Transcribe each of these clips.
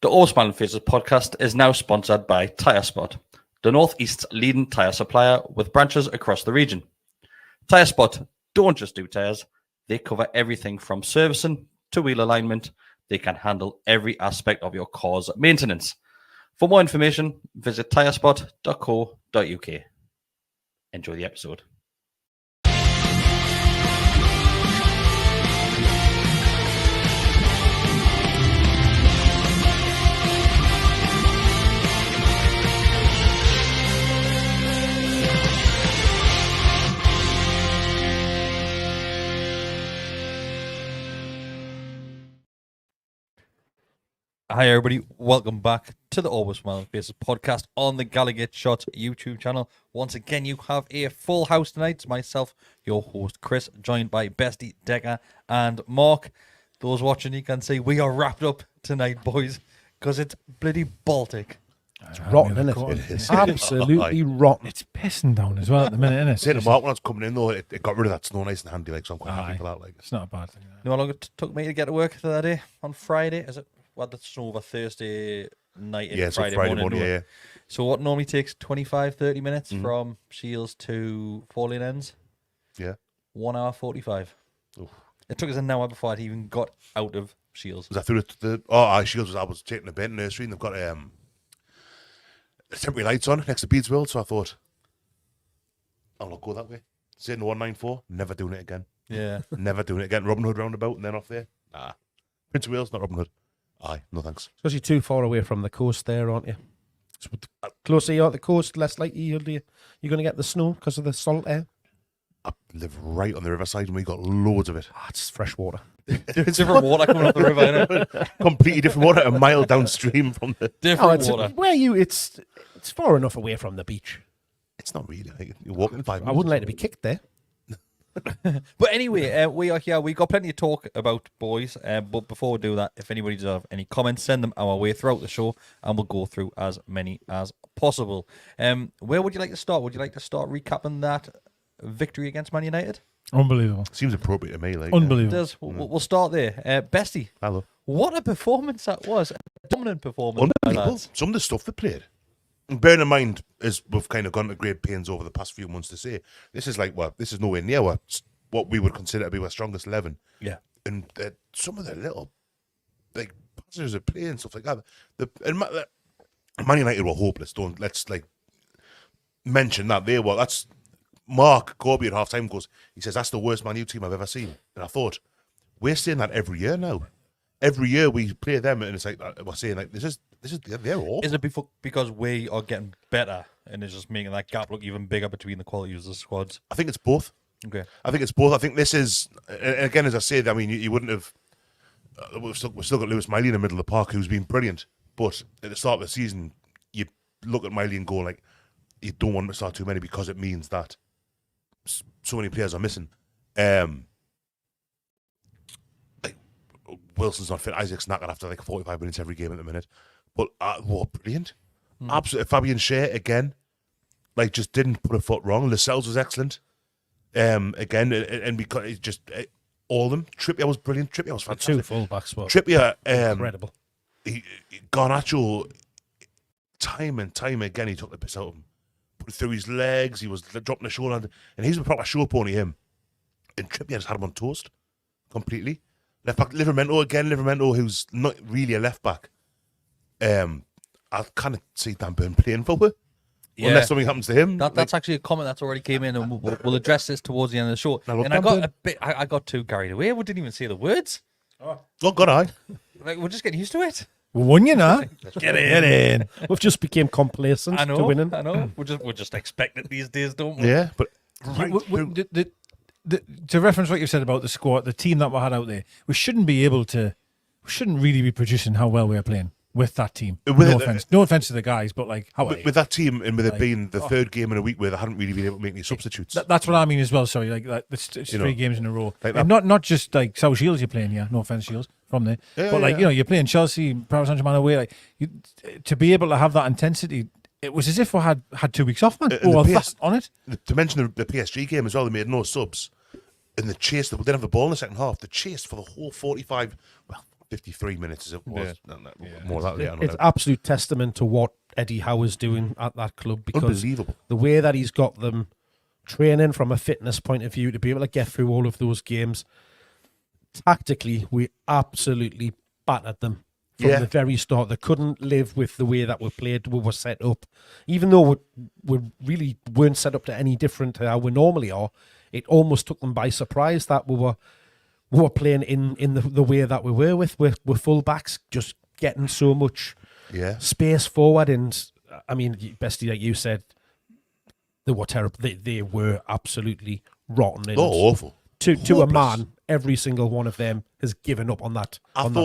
The All Smiling Faces podcast is now sponsored by Tyre Spot, the Northeast's leading tyre supplier with branches across the region. Tyre Spot don't just do tyres, they cover everything from servicing to wheel alignment. They can handle every aspect of your car's maintenance. For more information, visit tyrespot.co.uk. Enjoy the episode. Hi everybody, welcome back to the Always Smiling Faces podcast on the GallowgateShots YouTube channel. Once again, you have a full house tonight. It's myself, your host Chris, joined by Bestie, Decker and Mark. Those watching, you can see we are wrapped up tonight, boys, because it's bloody Baltic. It's rotten, isn't it? It is. Absolutely rotten. It's pissing down as well at the minute, isn't it? Saying to Mark when I was coming in though, it got rid of that snow nice and handy, like, so I'm quite happy for that. Like, it's not a bad thing. You know how long it took me to get to work the other day on Friday? Is it? Well, the snow over Thursday night and Friday morning. Yeah. So what normally takes 25, 30 minutes from Shields to Four Lane Ends? Yeah. 1 hour 45. Oof. It took us an hour before I even got out of Shields. Was that through Shields? I was taking a bit in nursery and they've got temporary lights on next to Beads World, so I thought, I'll not go that way. Sitting the 194, never doing it again. Yeah. Never doing it again. Robin Hood roundabout and then off there. Nah. Prince of Wales, not Robin Hood. Aye, no thanks. Because you're too far away from the coast there, aren't you? So the closer you are to the coast, less likely you're going to get the snow because of the salt air. I live right on the riverside and we got loads of it. It's fresh water. It's different water coming up the river, isn't it? Completely different water, a mile downstream from the... Different water. It's far enough away from the beach. It's not really. Like, you're walking 5 minutes. I wouldn't like to be kicked there. But anyway, we are here. We got plenty to talk about, boys. But before we do that, if anybody does have any comments, send them our way throughout the show, and we'll go through as many as possible. Where would you like to start? Would you like to start recapping that victory against Man United? Unbelievable. Seems appropriate to me. Like, Unbelievable. It does. We'll start there. Bestie. Hello. What a performance that was. A dominant performance. Unbelievable. Some of the stuff they played. And bearing in mind, as we've kind of gone to great pains over the past few months to say, this is nowhere near what we would consider to be our strongest 11. Yeah. And some of the little like passes of play and stuff like that. Man United were hopeless. Let's mention that they were. That's Mark Corby at half time goes. He says that's the worst Man U team I've ever seen. And I thought, we're saying that every year now. Every year we play them, and it's like we're saying like this is they're awful. Is it because we are getting better and it's just making that gap look even bigger between the quality of the squads? I think it's both. Okay. I think it's both. I think this is, and again, as I said, I mean, you wouldn't have. We've still got Lewis Miley in the middle of the park, who's been brilliant. But at the start of the season, you look at Miley and go like, you don't want to start too many because it means that so many players are missing. Like Wilson's not fit. Isaac's knackered after like 45 minutes every game at the minute. But brilliant! Absolutely, Fabian Schär again, like just didn't put a foot wrong. Lascelles was excellent. Again, and because it's just all of them. Trippier was brilliant. Trippier was fantastic. 2 full backs. Trippier, incredible. Garnacho, time and time again, he took the piss out of him. Put it through his legs. He was dropping the shoulder, and he's a proper show pony. Him and Trippier just had him on toast completely. Left back Livramento, who's not really a left back. I kind of see Dan Burn playing for her. Yeah. Unless something happens to him. That's actually a comment that's already came in, and we'll address this towards the end of the show. And I got too carried away. We didn't even say the words. Oh God, Like, we're just getting used to it. We won, you know. Get in. We've just became complacent to winning. I know. We're just expecting it these days, don't we? Yeah, but To reference what you said about the squad, the team that we had out there, we shouldn't really be producing how well we are playing with that team. No offense to the guys, but like with that team, and with it being the third game in a week where they hadn't really been able to make any substitutes. That's what I mean as well. Sorry, it's 3 games in a row, like and not just like South Shields you're playing. Yeah, no offense, Shields from there, but you're playing Chelsea, Paris Saint-Germain away. Like to be able to have that intensity, it was as if we had 2 weeks off, man. On it. To mention the PSG game as well, they made no subs. And the chase, they didn't have the ball in the second half. The chase for the whole 45, 53 minutes as it was. More of that later. It's absolute testament to what Eddie Howe is doing at that club, because unbelievable. The way that he's got them training from a fitness point of view to be able to get through all of those games. Tactically, we absolutely battered them from the very start. They couldn't live with the way that we played, we were set up. Even though we really weren't set up to any different to how we normally are, it almost took them by surprise that we were playing in the way that we were with full backs, just getting so much space forward. And I mean, Bestie, like you said, they were terrible. They were absolutely rotten. And awful. To a man, every single one of them has given up on that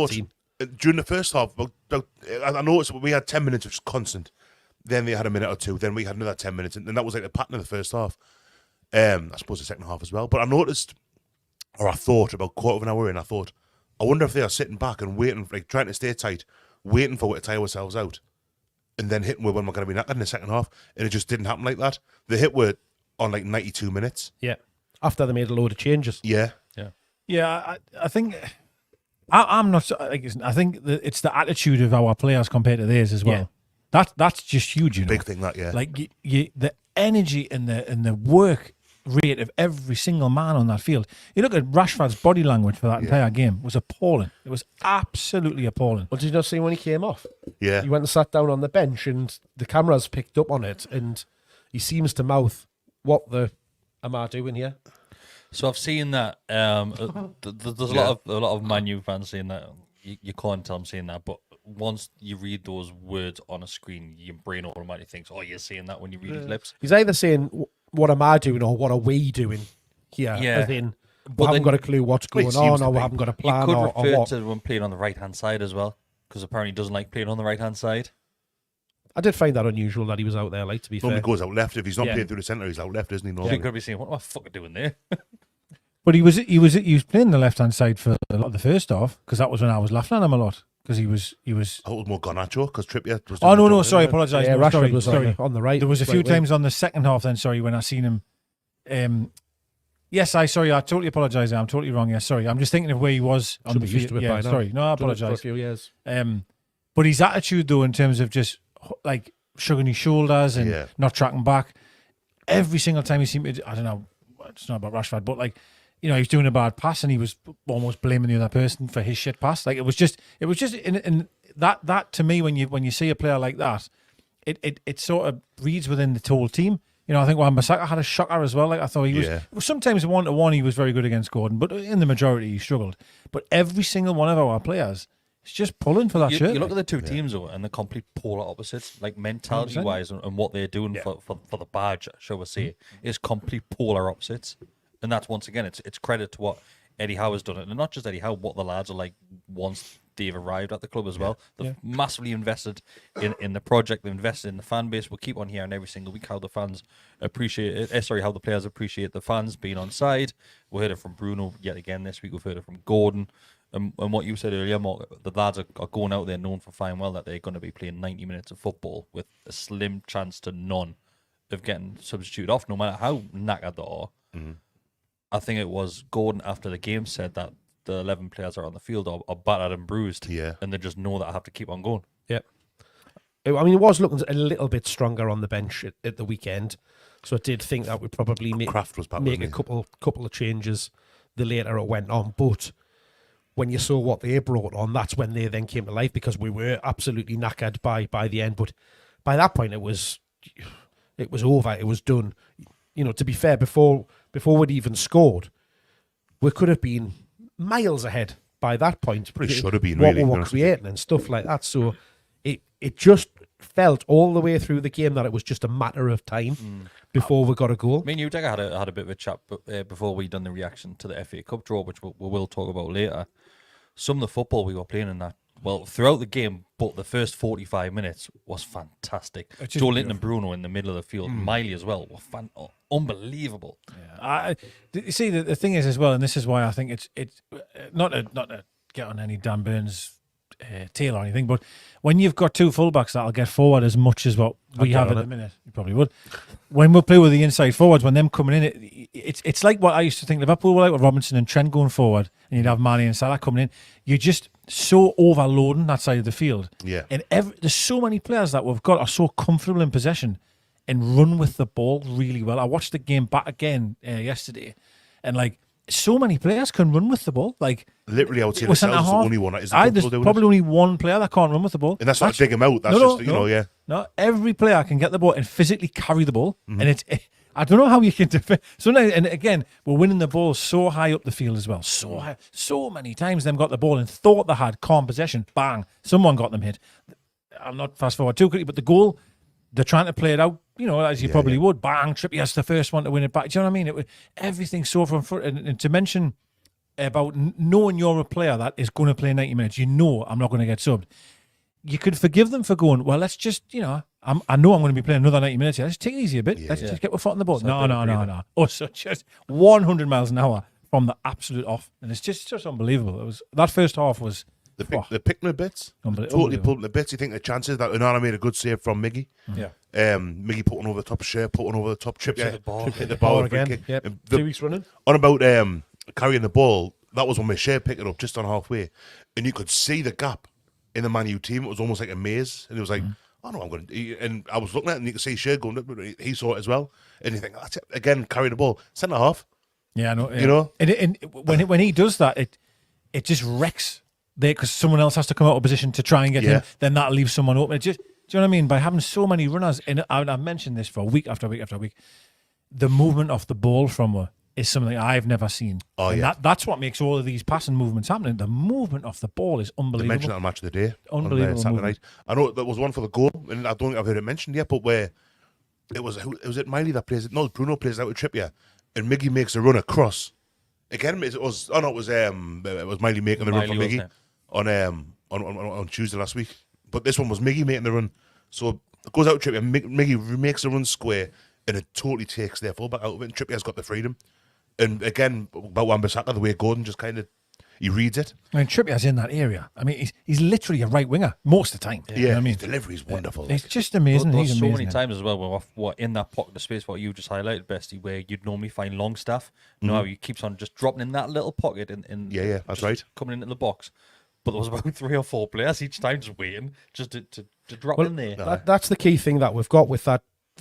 team. During the first half, I noticed we had 10 minutes, which was constant. Then they had a minute or two. Then we had another 10 minutes. And that was like the pattern of the first half. I suppose the second half as well. But I noticed, or I thought about quarter of an hour in, I wonder if they are sitting back and waiting, like trying to stay tight, waiting for it to tire ourselves out, and then hitting when we're going to be knackered in the second half. And it just didn't happen like that. The hit were on like 92 minutes. Yeah. After they made a load of changes. Yeah. I think I'm not. I think it's the attitude of our players compared to theirs as well. Yeah. That's just huge. You know? Big thing, that like the energy and the work rate of every single man on that field. You look at Rashford's body language for that entire game, was appalling. It was absolutely appalling. Well, did you not see when he came off? Yeah. He went and sat down on the bench, and the cameras picked up on it, and he seems to mouth, "What the am I doing here?" So I've seen that. There's a lot of Man U fans saying that. You can't tell them saying that, but once you read those words on a screen, your brain automatically thinks, "Oh, you're saying that when you read his lips." He's either saying, "What am I doing?" or "What are we doing here?" Yeah. As in, we haven't got a clue what's going on, or we haven't got a plan, you could or refer what. to when playing on the right hand side as well, because apparently he doesn't like playing on the right hand side. I did find that unusual that he was out there. Like, to be fair, normally goes out left. If he's not playing through the centre, he's out left, isn't he? Normally. You could be saying, "What am I fucking doing there?" But he was playing the left hand side for a lot of the first half, because that was when I was laughing at him a lot, because he was. I thought it was more Garnacho because Trippier was. Oh no, sorry, apologise. Yeah, no, Rashford was sorry. on the right. There was a few right times on the second half. Then when I seen him. Yes, I totally apologise. I'm totally wrong. Yeah, sorry. I'm just thinking of where he was on Should the be used field. to it by now. Sorry. No, I Done it for a apologise. few years. But his attitude, though, in terms of just like shrugging his shoulders and not tracking back, every single time he seemed to, I don't know, it's not about Rashford, but like, you know, he was doing a bad pass and he was almost blaming the other person for his shit pass. Like it was just in that to me, when you see a player like that, it sort of reads within the whole team. You know, I think Wan-Bissaka had a shocker as well. Like I thought he was sometimes 1-to-1 he was very good against Gordon, but in the majority he struggled. But every single one of our players is just pulling for that shirt. You look at the two teams though, and the complete polar opposites, like mentality wise, and what they're doing for the badge, shall we say, is complete polar opposites. And that's, once again, it's credit to what Eddie Howe has done, and not just Eddie Howe, what the lads are like once they've arrived at the club as well. They've massively invested in the project. They've invested in the fan base. We'll keep on hearing every single week how the fans appreciate it. How the players appreciate the fans being on side. We heard it from Bruno yet again this week. We've heard it from Gordon. And what you said earlier, Mark, the lads are going out there known for fine well that they're going to be playing 90 minutes of football with a slim chance to none of getting substituted off, no matter how knackered they are. Mm-hmm. I think it was Gordon after the game said that the 11 players are on the field are battered and bruised, and they just know that I have to keep on going. Yeah, I mean, it was looking a little bit stronger on the bench at the weekend, so I did think that would probably make a couple of changes the later it went on. But when you saw what they brought on, that's when they then came to life, because we were absolutely knackered by the end. But by that point, it was over. It was done. You know, to be fair, before we'd even scored, we could have been miles ahead by that point. Pretty should have been, what really, we were creating and stuff like that. So it just felt all the way through the game that it was just a matter of time before we got a goal. Me and you, Dagger, had a bit of a chat before we done the reaction to the FA Cup draw, which we will talk about later. Some of the football we were playing in that, well, throughout the game, but the first 45 minutes was fantastic. Joe Linton and Bruno in the middle of the field, Miley as well, were unbelievable. Yeah. You see, the thing is as well, and this is why I think it's not to get on any Dan Burns Taylor or anything, but when you've got two fullbacks that'll get forward as much as what we have at the minute, you probably would. When we play with the inside forwards, when them coming in, it's like what I used to think Liverpool were like with Robinson and Trent going forward, and you'd have Mane and Salah coming in. You're just so overloading that side of the field. Yeah. And there's so many players that we've got are so comfortable in possession and run with the ball really well. I watched the game back again yesterday, and like, so many players can run with the ball. Like, literally, I would say the only one that isn't there's doing probably only one player that can't run with the ball. And that's not to dig him out. That's yeah. No, every player can get the ball and physically carry the ball. And I don't know how you can defend. So now, and again, we're winning the ball so high up the field as well. So high, so many times them got the ball and thought they had calm possession. Bang, someone got them hit. I'll not fast forward too quickly, but the goal, they're trying to play it out, as you probably would. Bang, Trippier's the first one to win it back. Do you know what I mean? Everything's so from front. And to mention about knowing you're a player that is going to play 90 minutes, I'm not going to get subbed. You could forgive them for going, well, let's just, I know I'm going to be playing another 90 minutes here. Let's take it easy a bit. Let's just get our foot on the ball. No. So just 100 miles an hour from the absolute off. And it's just unbelievable. That first half was... They're picking the bits. Totally pulling the bits. You think the chances that Onana made a good save from Miggy. Yeah. Miggy putting over the top share, putting over the top trip. Hit the ball again. Yep. 2 weeks running. On about carrying the ball, that was when Shea picked it up just on halfway. And you could see the gap in the Man U team. It was almost like a maze. And it was like, oh no, I'm going to... And I was looking at it and you could see Shea going, he saw it as well. And you think, that's it. Again, carry the ball. Centre half. Yeah, I know. Yeah. And when he does that, it just wrecks... because someone else has to come out of position to try and get him, then that leaves someone open. Do you know what I mean? By having so many runners, and I've mentioned this for week after week after week, the movement of the ball from her is something I've never seen. Oh, and that's what makes all of these passing movements happening. The movement of the ball is unbelievable. They mentioned that on Match of the Day. Unbelievable. On Saturday night. I know there was one for the goal, and I don't think I've heard it mentioned yet, but where it was it Miley that plays it? No, Bruno plays it out with Trippier, and Miggy makes a run across. Again, it was Miley making the run for Miggy. On Tuesday last week, but this one was Miggy making the run, so it goes out Trippier. Miggy makes the run square, and it totally takes their fullback out of it. And Trippier's got the freedom, and again about Wan-Bissaka, the way Gordon just kind of he reads it. I mean, Trippier's in that area. I mean, he's literally a right winger most of the time. Yeah, you know what I mean, his delivery's wonderful. It's just amazing. There's He's so amazing. many times as well where what in that pocket of space, what you just highlighted, Bestie, where you'd normally find Longstaff. You know how he keeps on just dropping in that little pocket in Yeah, that's right. Coming into the box. But there was about 3 or 4 players each time just waiting just to drop in there. That's the key thing that we've got with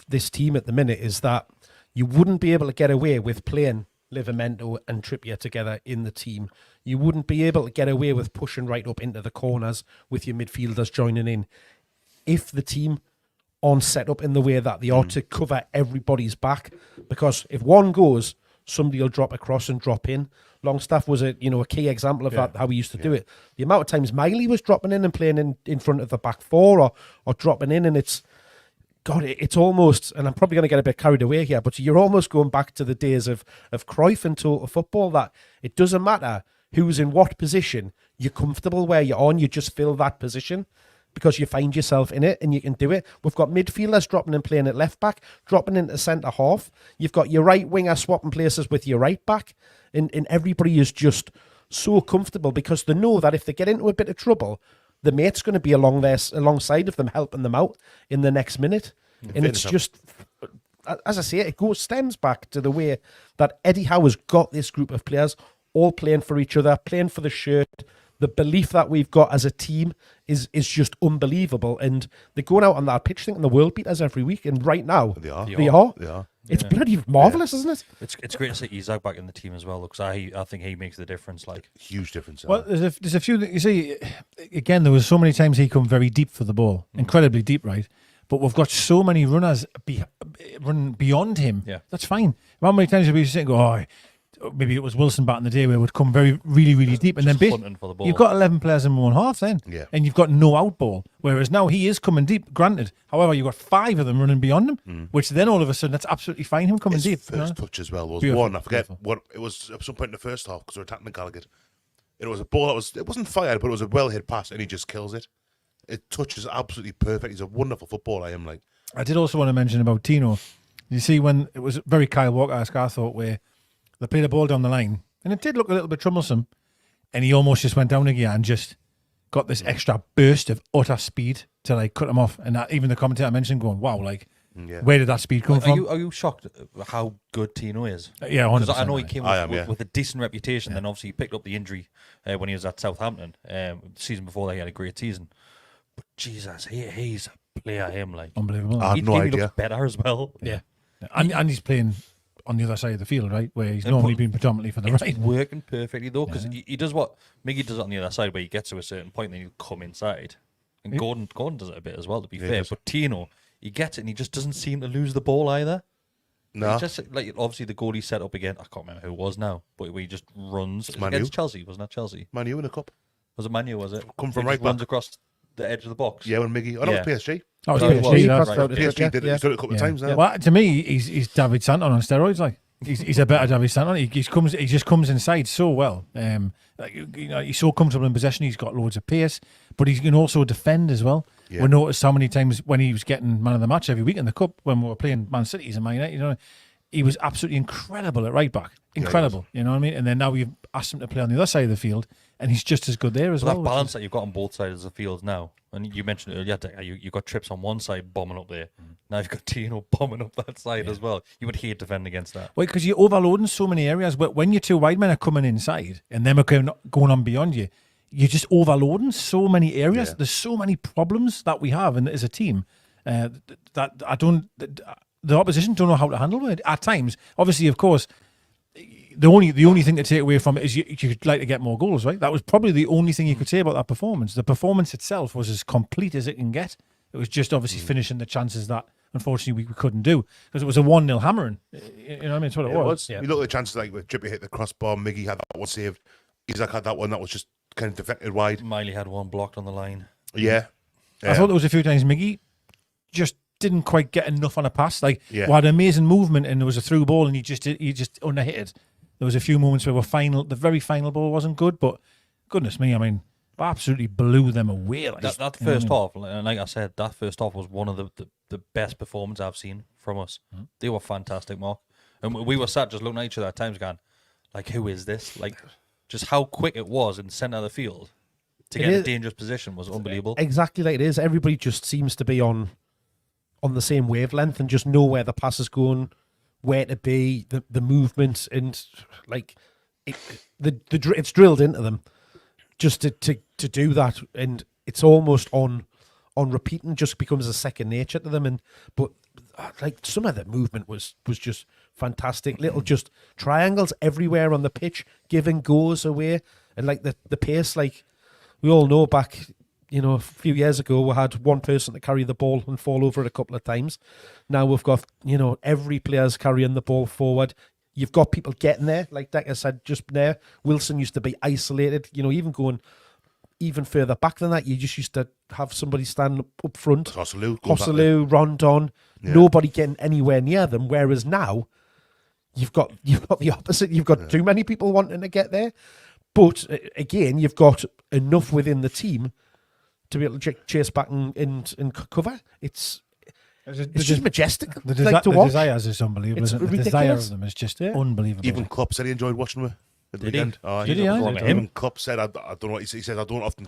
this team at the minute is that you wouldn't be able to get away with playing Livramento and Trippier together in the team. You wouldn't be able to get away with pushing right up into the corners with your midfielders joining in if the team aren't set up in the way that they are to cover everybody's back. Because if one goes, somebody will drop across and drop in. Longstaff was a key example of that, how we used to do it. The amount of times Miley was dropping in and playing in front of the back four or dropping in, and it's almost, and I'm probably going to get a bit carried away here, but you're almost going back to the days of Cruyff and total football, that it doesn't matter who's in what position, you're comfortable where you're on, you just fill that position because you find yourself in it and you can do it. We've got midfielders dropping and playing at left back, dropping into centre half. You've got your right winger swapping places with your right back, and everybody is just so comfortable because they know that if they get into a bit of trouble, the mate's going to be alongside of them, helping them out in the next minute. And it's just, as I say, it stems back to the way that Eddie Howe has got this group of players all playing for each other, playing for the shirt. The belief that we've got as a team is just unbelievable. And they're going out on that pitch thinking the world beat us every week. And right now, they are. It's bloody marvellous, isn't it? It's great to see Isak back in the team as well, because I think he makes the difference. Like, huge difference. Well, there's a few. You see, again, there was so many times he come very deep for the ball, incredibly deep, right? But we've got so many runners running beyond him. Yeah, that's fine. How many times have we sitting go, maybe it was Wilson back in the day where it would come really, really deep, and then you've got 11 players in one half then, and you've got no out ball. Whereas now he is coming deep, granted. However, you've got 5 of them running beyond him, which then all of a sudden that's absolutely fine. Him coming deep. First touch as well was one. I forget what it was at some point in the first half because we were attacking the Gallowgate. It was a ball it wasn't fired, but it was a well hit pass, and he just kills it. It touches absolutely perfect. He's a wonderful footballer. I did also want to mention about Tino. You see, when it was very Kyle Walker-esque, I thought, where they played the ball down the line, and it did look a little bit troublesome, and he almost just went down again and just got this extra burst of utter speed to like cut him off. And that, even the commentator mentioned going, wow, like, where did that speed come from? Are you shocked at how good Tino is? Yeah, 100%. I know he came with a decent reputation. Then obviously he picked up the injury when he was at Southampton. The season before that, he had a great season. But Jesus, he's a player, him. Like, unbelievable. I have no idea. He looks better as well. Yeah. And he's playing on the other side of the field, right? Where he's normally been predominantly for the right. It's working perfectly, though, because he does what Miggy does on the other side, where he gets to a certain point, then he'll come inside. And Gordon does it a bit as well, to be fair. But Tino, he gets it, and he just doesn't seem to lose the ball either. No. He just, like, obviously, the goal he set up again, I can't remember who it was now, but he just runs. Against Chelsea, wasn't that Chelsea? Man U in the cup. Was it Man U, was it? Come from he right back. runs across the edge of the box. Yeah, when Miggy. Oh, no, it was PSG. Oh, it was PSG. PSG did it. He's done it a couple of times now. Well, to me, he's David Santon on steroids. Like he's a better David Santon. He just comes inside so well. Like, you know, he's so comfortable in possession. He's got loads of pace, but he can also defend as well. Yeah. We noticed how many times when he was getting man of the match every week in the cup when we were playing Man City's and Man United, you know, he was absolutely incredible at right back. Incredible, you know what I mean? And then now we've asked him to play on the other side of the field, and he's just as good there as well. That balance that you've got on both sides of the field now, and you mentioned it earlier, you've got Trips on one side bombing up there. Now you've got Tino bombing up that side as well. You would hate defending against that. Well, because you're overloading so many areas. But when your two wide men are coming inside and them are going on beyond you, you're just overloading so many areas. Yeah. There's so many problems that we have as a team that I don't. The opposition don't know how to handle it at times. Obviously, of course, the only thing to take away from it is you'd like to get more goals, right? That was probably the only thing you could say about that performance. The performance itself was as complete as it can get. It was just obviously finishing the chances that unfortunately we couldn't do because it was a 1-0 hammering. You know what I mean? It's what it was. Yeah. You look at the chances like with Drippy hit the crossbar, Miggy had that one saved, Isaac had that one that was just kind of deflected wide. Miley had one blocked on the line. Yeah. I thought there was a few times Miggy just didn't quite get enough on a pass. Like we had amazing movement and there was a through ball and he just underhit it. There was a few moments where the very final ball wasn't good, but goodness me, I mean, absolutely blew them away. Like, that first half, and like I said, that first half was one of the best performances I've seen from us. They were fantastic, Mark. And we were sat just looking at each other at times going, like, who is this? Like, just how quick it was in the centre of the field to get in a dangerous position was unbelievable. Exactly like it is. Everybody just seems to be on the same wavelength and just know where the pass is going, where to be, the movements, and like it's drilled into them just to do that, and it's almost on repeating, just becomes a second nature to them. But like some of the movement was just fantastic. Little just triangles everywhere on the pitch, giving goes away, and like the pace, like we all know back, you know, a few years ago, we had one person to carry the ball and fall over it a couple of times. Now we've got, you know, every player's carrying the ball forward. You've got people getting there, like Decker said just there. Wilson used to be isolated, you know, even going even further back than that. You just used to have somebody stand up front. Hosselu, Rondon, nobody getting anywhere near them. Whereas now, you've got the opposite. You've got too many people wanting to get there. But again, you've got enough within the team to be able to chase back and cover. It's just majestic. The watch. desires is unbelievable. It's the desire of them is just unbelievable. Even Klopp said he enjoyed watching me at the weekend. Did he? Even Klopp said, I don't know what he says. I don't often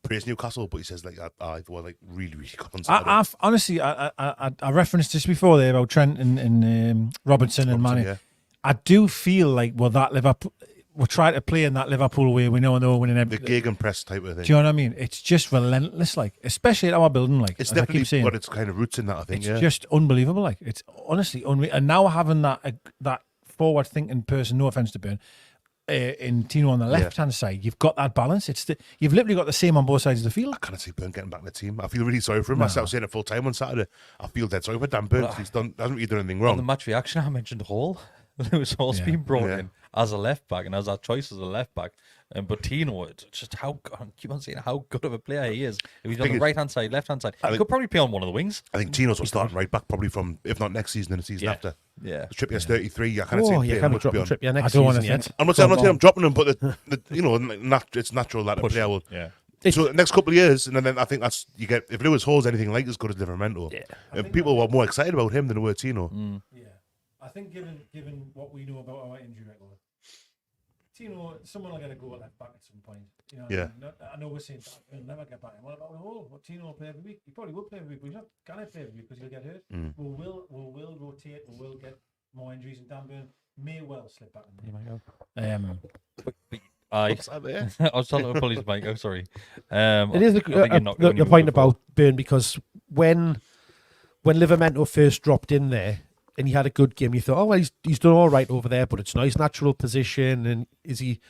praise Newcastle, but he says like I was like really good on Saturday. I've honestly, I referenced this before there about Trent and Robertson and Mane. Yeah. I do feel like that Liverpool. We're trying to play in that Liverpool way. We know we're winning everything. The gegenpress type of thing. Do you know what I mean? It's just relentless, like, especially at our building. Like, it's definitely got its kind of roots in that, I think. It's just unbelievable. Like, it's honestly unreal. And now having that forward-thinking person, no offense to Byrne, in Tino on the left-hand side, you've got that balance. You've literally got the same on both sides of the field. I can't see Byrne getting back in the team. I feel really sorry for him. I was saying it full time on Saturday. I feel dead sorry for Dan Byrne. He hasn't really done anything wrong. On the match reaction, I mentioned Hall. Lewis Hall's been brought in as a left back and as our choice as a left back. But Tino, it's just I keep on saying how good of a player he is. If he's on the right hand side, left hand side, he could probably play on one of the wings. I think Tino's starting right back probably from, if not next season, then the season after. Yeah, Trippier's 33. I can't see him playing much beyond. Trippier next I don't want to season think. I'm not saying I'm dropping him, but you know, it's natural that a player will. Yeah. So the next couple of years, and then I think that's you get if Lewis Hall's anything like as good as Livramento, and people were more excited about him than they were Tino. Yeah, I think given what we know about our injury record, Tino, someone will get a go at left back at some point. You know, Yeah. I know we're saying he'll never get back. What about what Tino will play every week? He probably will play every week, but he's not going to play every week because he'll get hurt. We will rotate. We will get more injuries, and Dan Burn may well slip back. You might go. What's that there? I was trying to pull his mic. Oh, sorry. It is your point about Burn, because when Livramento first dropped in there and he had a good game, you thought, oh well, he's done all right over there, but it's not his natural position, and is he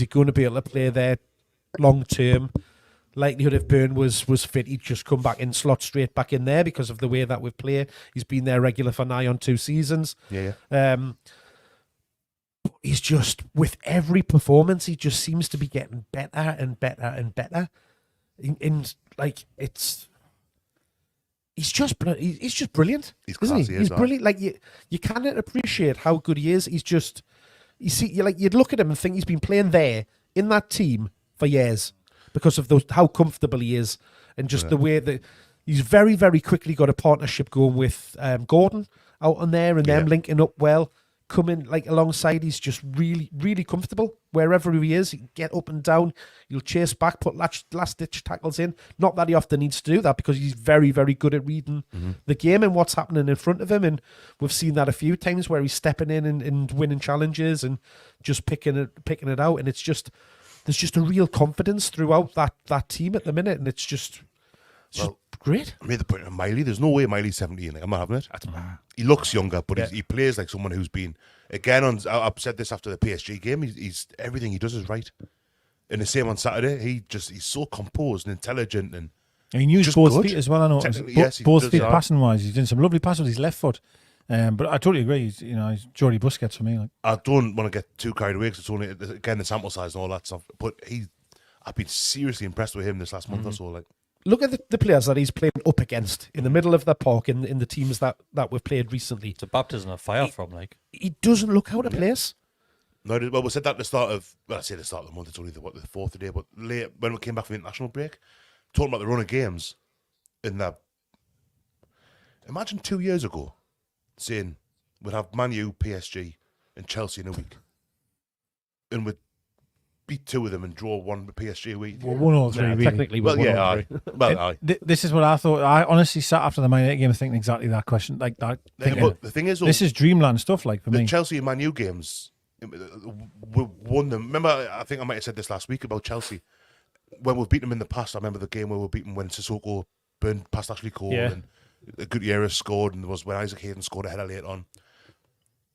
going to be able to play there long term? Likelihood if Burn was fit, he'd just come back and slot straight back in there because of the way that we play. He's been there regular for nigh on 2 seasons. Yeah. He's just, with every performance, he just seems to be getting better and better and better. He's just brilliant. He's isn't classy, he? He's brilliant. Like you cannot appreciate how good he is. He's just, you'd look at him and think he's been playing there in that team for years because of how comfortable he is, and just the way that he's very, very quickly got a partnership going with Gordon out on there, and them linking up well. Coming like alongside, he's just really, really comfortable wherever he is. He can get up and down. He'll chase back, put last ditch tackles in. Not that he often needs to do that, because he's very, very good at reading the game and what's happening in front of him. And we've seen that a few times where he's stepping in and winning challenges and just picking it out. And it's just, there's just a real confidence throughout that team at the minute, and it's just great. I made the point of Miley. There's no way Miley's 17. Like, I'm not having it. He looks younger, but he plays like someone who's been, again, I've said this after the PSG game, he's everything he does is right. And the same on Saturday, he's so composed and intelligent, and he used both feet as well. I know. Yes, both feet passing wise. He's doing some lovely passes with his left foot. But I totally agree. He's Jordi Busquets for me. Like. I don't want to get too carried away because it's only, again, the sample size and all that stuff. But I've been seriously impressed with him this last month or so. Like, look at the players that he's playing up against in the middle of the park in the teams that we've played recently. It's a baptism of fire from, like. He doesn't look out of place. No, well, we said that at the start of, I say the start of the month, it's only the 4th today, but late, when we came back from the international break, talking about the run of games, in that, imagine 2 years ago, saying we'd have Man U, PSG, and Chelsea in a week, and we'd beat 2 of them and draw 1 with PSG a week. Well, 1 or 3, really. Technically, this is what I thought. I honestly sat after the Man United game thinking exactly that question, like that. But the thing is, this is dreamland stuff. Like for the me, Chelsea and Man U games, we won them. Remember, I think I might have said this last week about Chelsea when we've beaten them in the past. I remember the game where we beat them when Sissoko burned past Ashley Cole and Gutierrez scored, and there was when Isaac Hayden scored a header later on.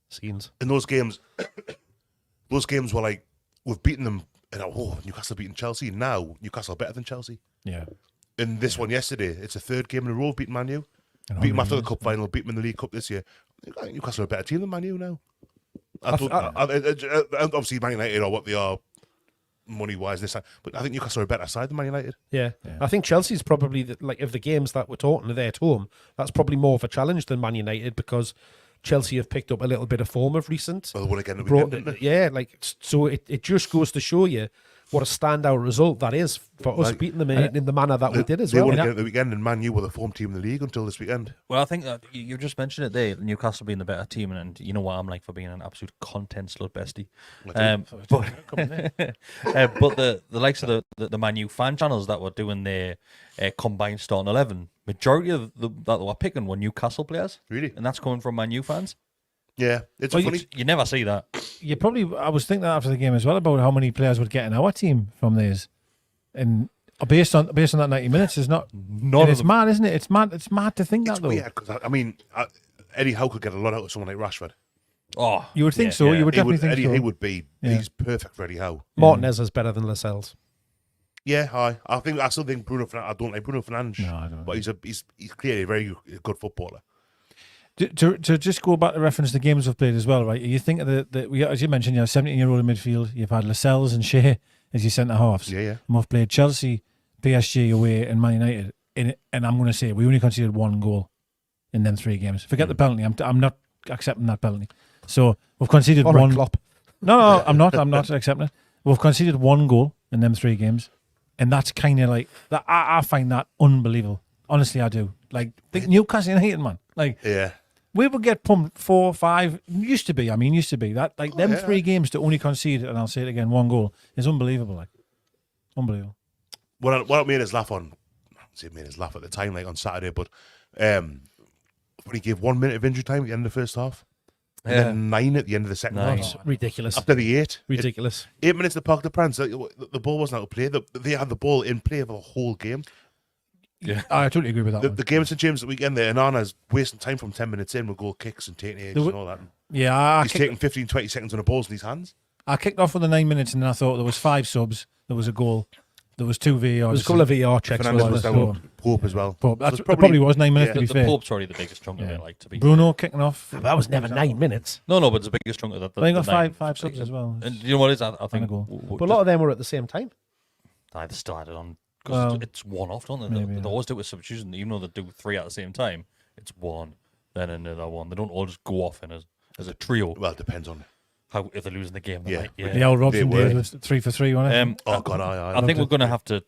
Scenes in those games were like, we've beaten them, and Newcastle beating Chelsea. Now Newcastle are better than Chelsea. Yeah. In this one yesterday, it's the 3rd game in a row beating Man U. Beat them after the cup final, beat them in the League Cup this year. I think Newcastle are a better team than Man U now. Obviously, Man United are what they are money-wise this time, but I think Newcastle are a better side than Man United. Yeah. I think Chelsea's probably, of the games that we're talking there at home, that's probably more of a challenge than Man United, because Chelsea have picked up a little bit of form of recent. Well, they won again the weekend, didn't they? Yeah, so it just goes to show you what a standout result that is for us beating them in the manner that we did as well. They won again at the weekend, and Man U were the form team in the league until this weekend. Well, I think you just mentioned it there, Newcastle being the better team, and you know what I'm like for being an absolute content slut bestie. But the likes of the Man U fan channels that were doing their combined starting 11, majority of that they were picking were Newcastle players. Really? And that's coming from Man U fans. Yeah, it's funny. You never see that. I was thinking that after the game as well about how many players would get in our team from these, and based on that 90 minutes is not. It's mad, isn't it? It's mad to think that though. Yeah, because I mean, Eddie Howe could get a lot out of someone like Rashford. Oh, you would think so. Yeah. You would definitely think so. He would be. Yeah. He's perfect for Eddie Howe. Martinez is better than Lascelles. Yeah, I still think Bruno Fernandes. I don't like Bruno Fernandes. No, I don't. But he's clearly a very good footballer. To just go back to reference the games we've played as well, right? You think as you mentioned, you have 17-year-old in midfield. You've had Lascelles and Shea as your centre halves. Yeah. And we've played Chelsea, PSG away, and Man United. And I'm going to say we only conceded 1 goal in them 3 games. Forget the penalty. I'm not accepting that penalty. So we've conceded 1. Klopp. No, I'm not accepting it. We've conceded 1 goal in them 3 games, and that's kind of like that. I find that unbelievable. Honestly, I do. Like, think Newcastle United, man. Like, yeah. We would get pumped 4, 5. Used to be that like them 3 games to only concede, and I'll say it again, 1 goal is unbelievable. Like unbelievable. What made us laugh on? I don't say it made us laugh at the time, like on Saturday, but when he gave 1 minute of injury time at the end of the first half, and then 9 at the end of the second half. Ridiculous. After the 8. Ridiculous. 8 minutes to park the prance. The ball wasn't out of play. They had the ball in play for the whole game. Yeah, I totally agree with that. The game at St James the weekend there, and Anna's wasting time from 10 minutes in with goal kicks and taking edges and all that. Yeah, he's taking 15, 20 seconds on the balls in his hands. I kicked off with the 9 minutes, and then I thought there was 5 subs, there was a goal, there was 2 VARs. There was a couple of VAR checks. Was down Pope as well. Pope. It probably was 9 minutes to be fair. Pope's already the biggest chunk of it, like to be. Bruno kicking off. That was never 9 minutes. No, but it's the biggest chunk of that. They got five subs as well. And you know what it is? I think. But a lot of them were at the same time. They still had it on. Because it's one off, don't they? Maybe, they always do it with substitution. Even though they do 3 at the same time, it's one, then another one. They don't all just go off in as a trio. Well, it depends on how if they're losing the game. Yeah. The old Robson days was 3 for 3, wasn't it? Oh God, I think we're going to have to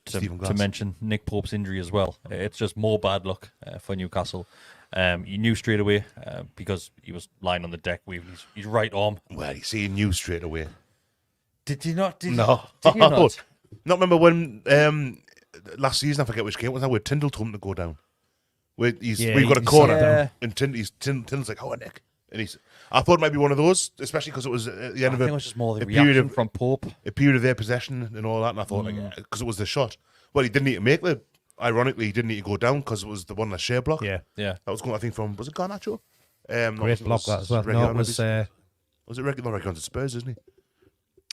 mention Nick Pope's injury as well. It's just more bad luck for Newcastle. You knew straight away because he was lying on the deck with his right arm. Well, he knew straight away. Did you not? No. Did you not? Not remember when last season, I forget which game it was now, where Tyndall told him to go down. We've got a corner, and Tyndall's like, "Oh, Nick," and I thought it might be one of those, especially because it was at the end of it was just more the reaction from Pope, a period of their possession and all that. And I thought, because it was the shot. Well, he didn't need to make the. Ironically, he didn't need to go down because it was the one that share block. Yeah. That was going, I think, from was it Garnacho? Great block that as well. No, it was. Was it regular? Not regular. It's Spurs, isn't he?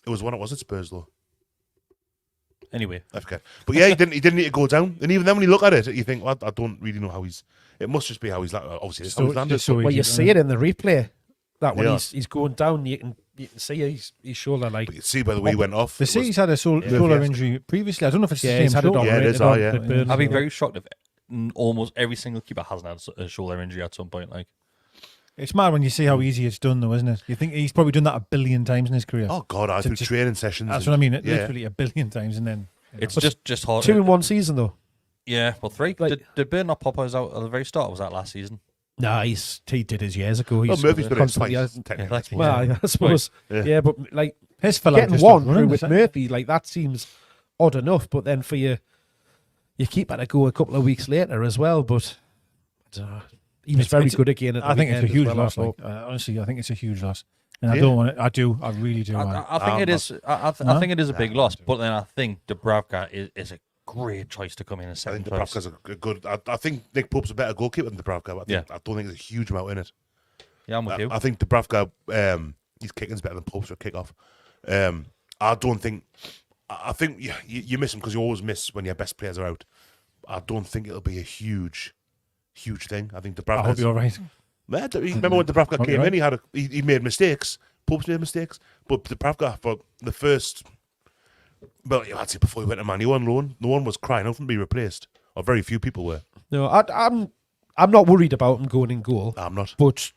It was one. It was at Spurs though. Anyway, I forget. But yeah, he didn't need to go down. And even then, when you look at it, you think, well, I don't really know how he's. It must just be how he's obviously it's how he's landed. Well, you see it in the replay that when he's going down, you can see his shoulder like. But you see by the way he went off. The he's had a shoulder injury previously. I don't know if it's the same shoulder. Yeah, it is. I'd be very shocked if almost every single keeper hasn't had a shoulder injury at some point. Like, it's mad when you see how easy it's done, though, isn't it? You think he's probably done that 1 billion times in his career. Oh God, I through training sessions. That's what I mean. Literally 1 billion times, and then it's just hard. 2 in 1 season though. Yeah, well, 3. Did Burn not pop us out at the very start? Was that last season? No, he did his years ago. Murphy's been constantly technically. Well, I suppose. Yeah, but like his getting 1 through with Murphy, like that seems odd enough. But then for you keep at a go a couple of weeks later as well. But he was very good again. I think it's a huge loss. Honestly, I think it's a huge loss. And I don't want it. I do. I really do. I think it is. I think it is a big loss. But then I think Dubravka is a great choice to come in second place. I think Dubravka's a good. I think Nick Pope's a better goalkeeper than Dubravka. I don't think there's a huge amount in it. Yeah, I'm with you. I think Dubravka, his kicking's better than Pope's for a kick-off. I don't think. I think you miss him because you always miss when your best players are out. I don't think it'll be a huge thing. I think Dubravka. I hope you're right. Remember when Dubravka came in? He made mistakes. Pope's made mistakes, but Dubravka for the first. Well, I'd say before he went to Man U on loan, no one was crying out for him to be replaced, or very few people were. No, I'm not worried about him going in goal. I'm not, but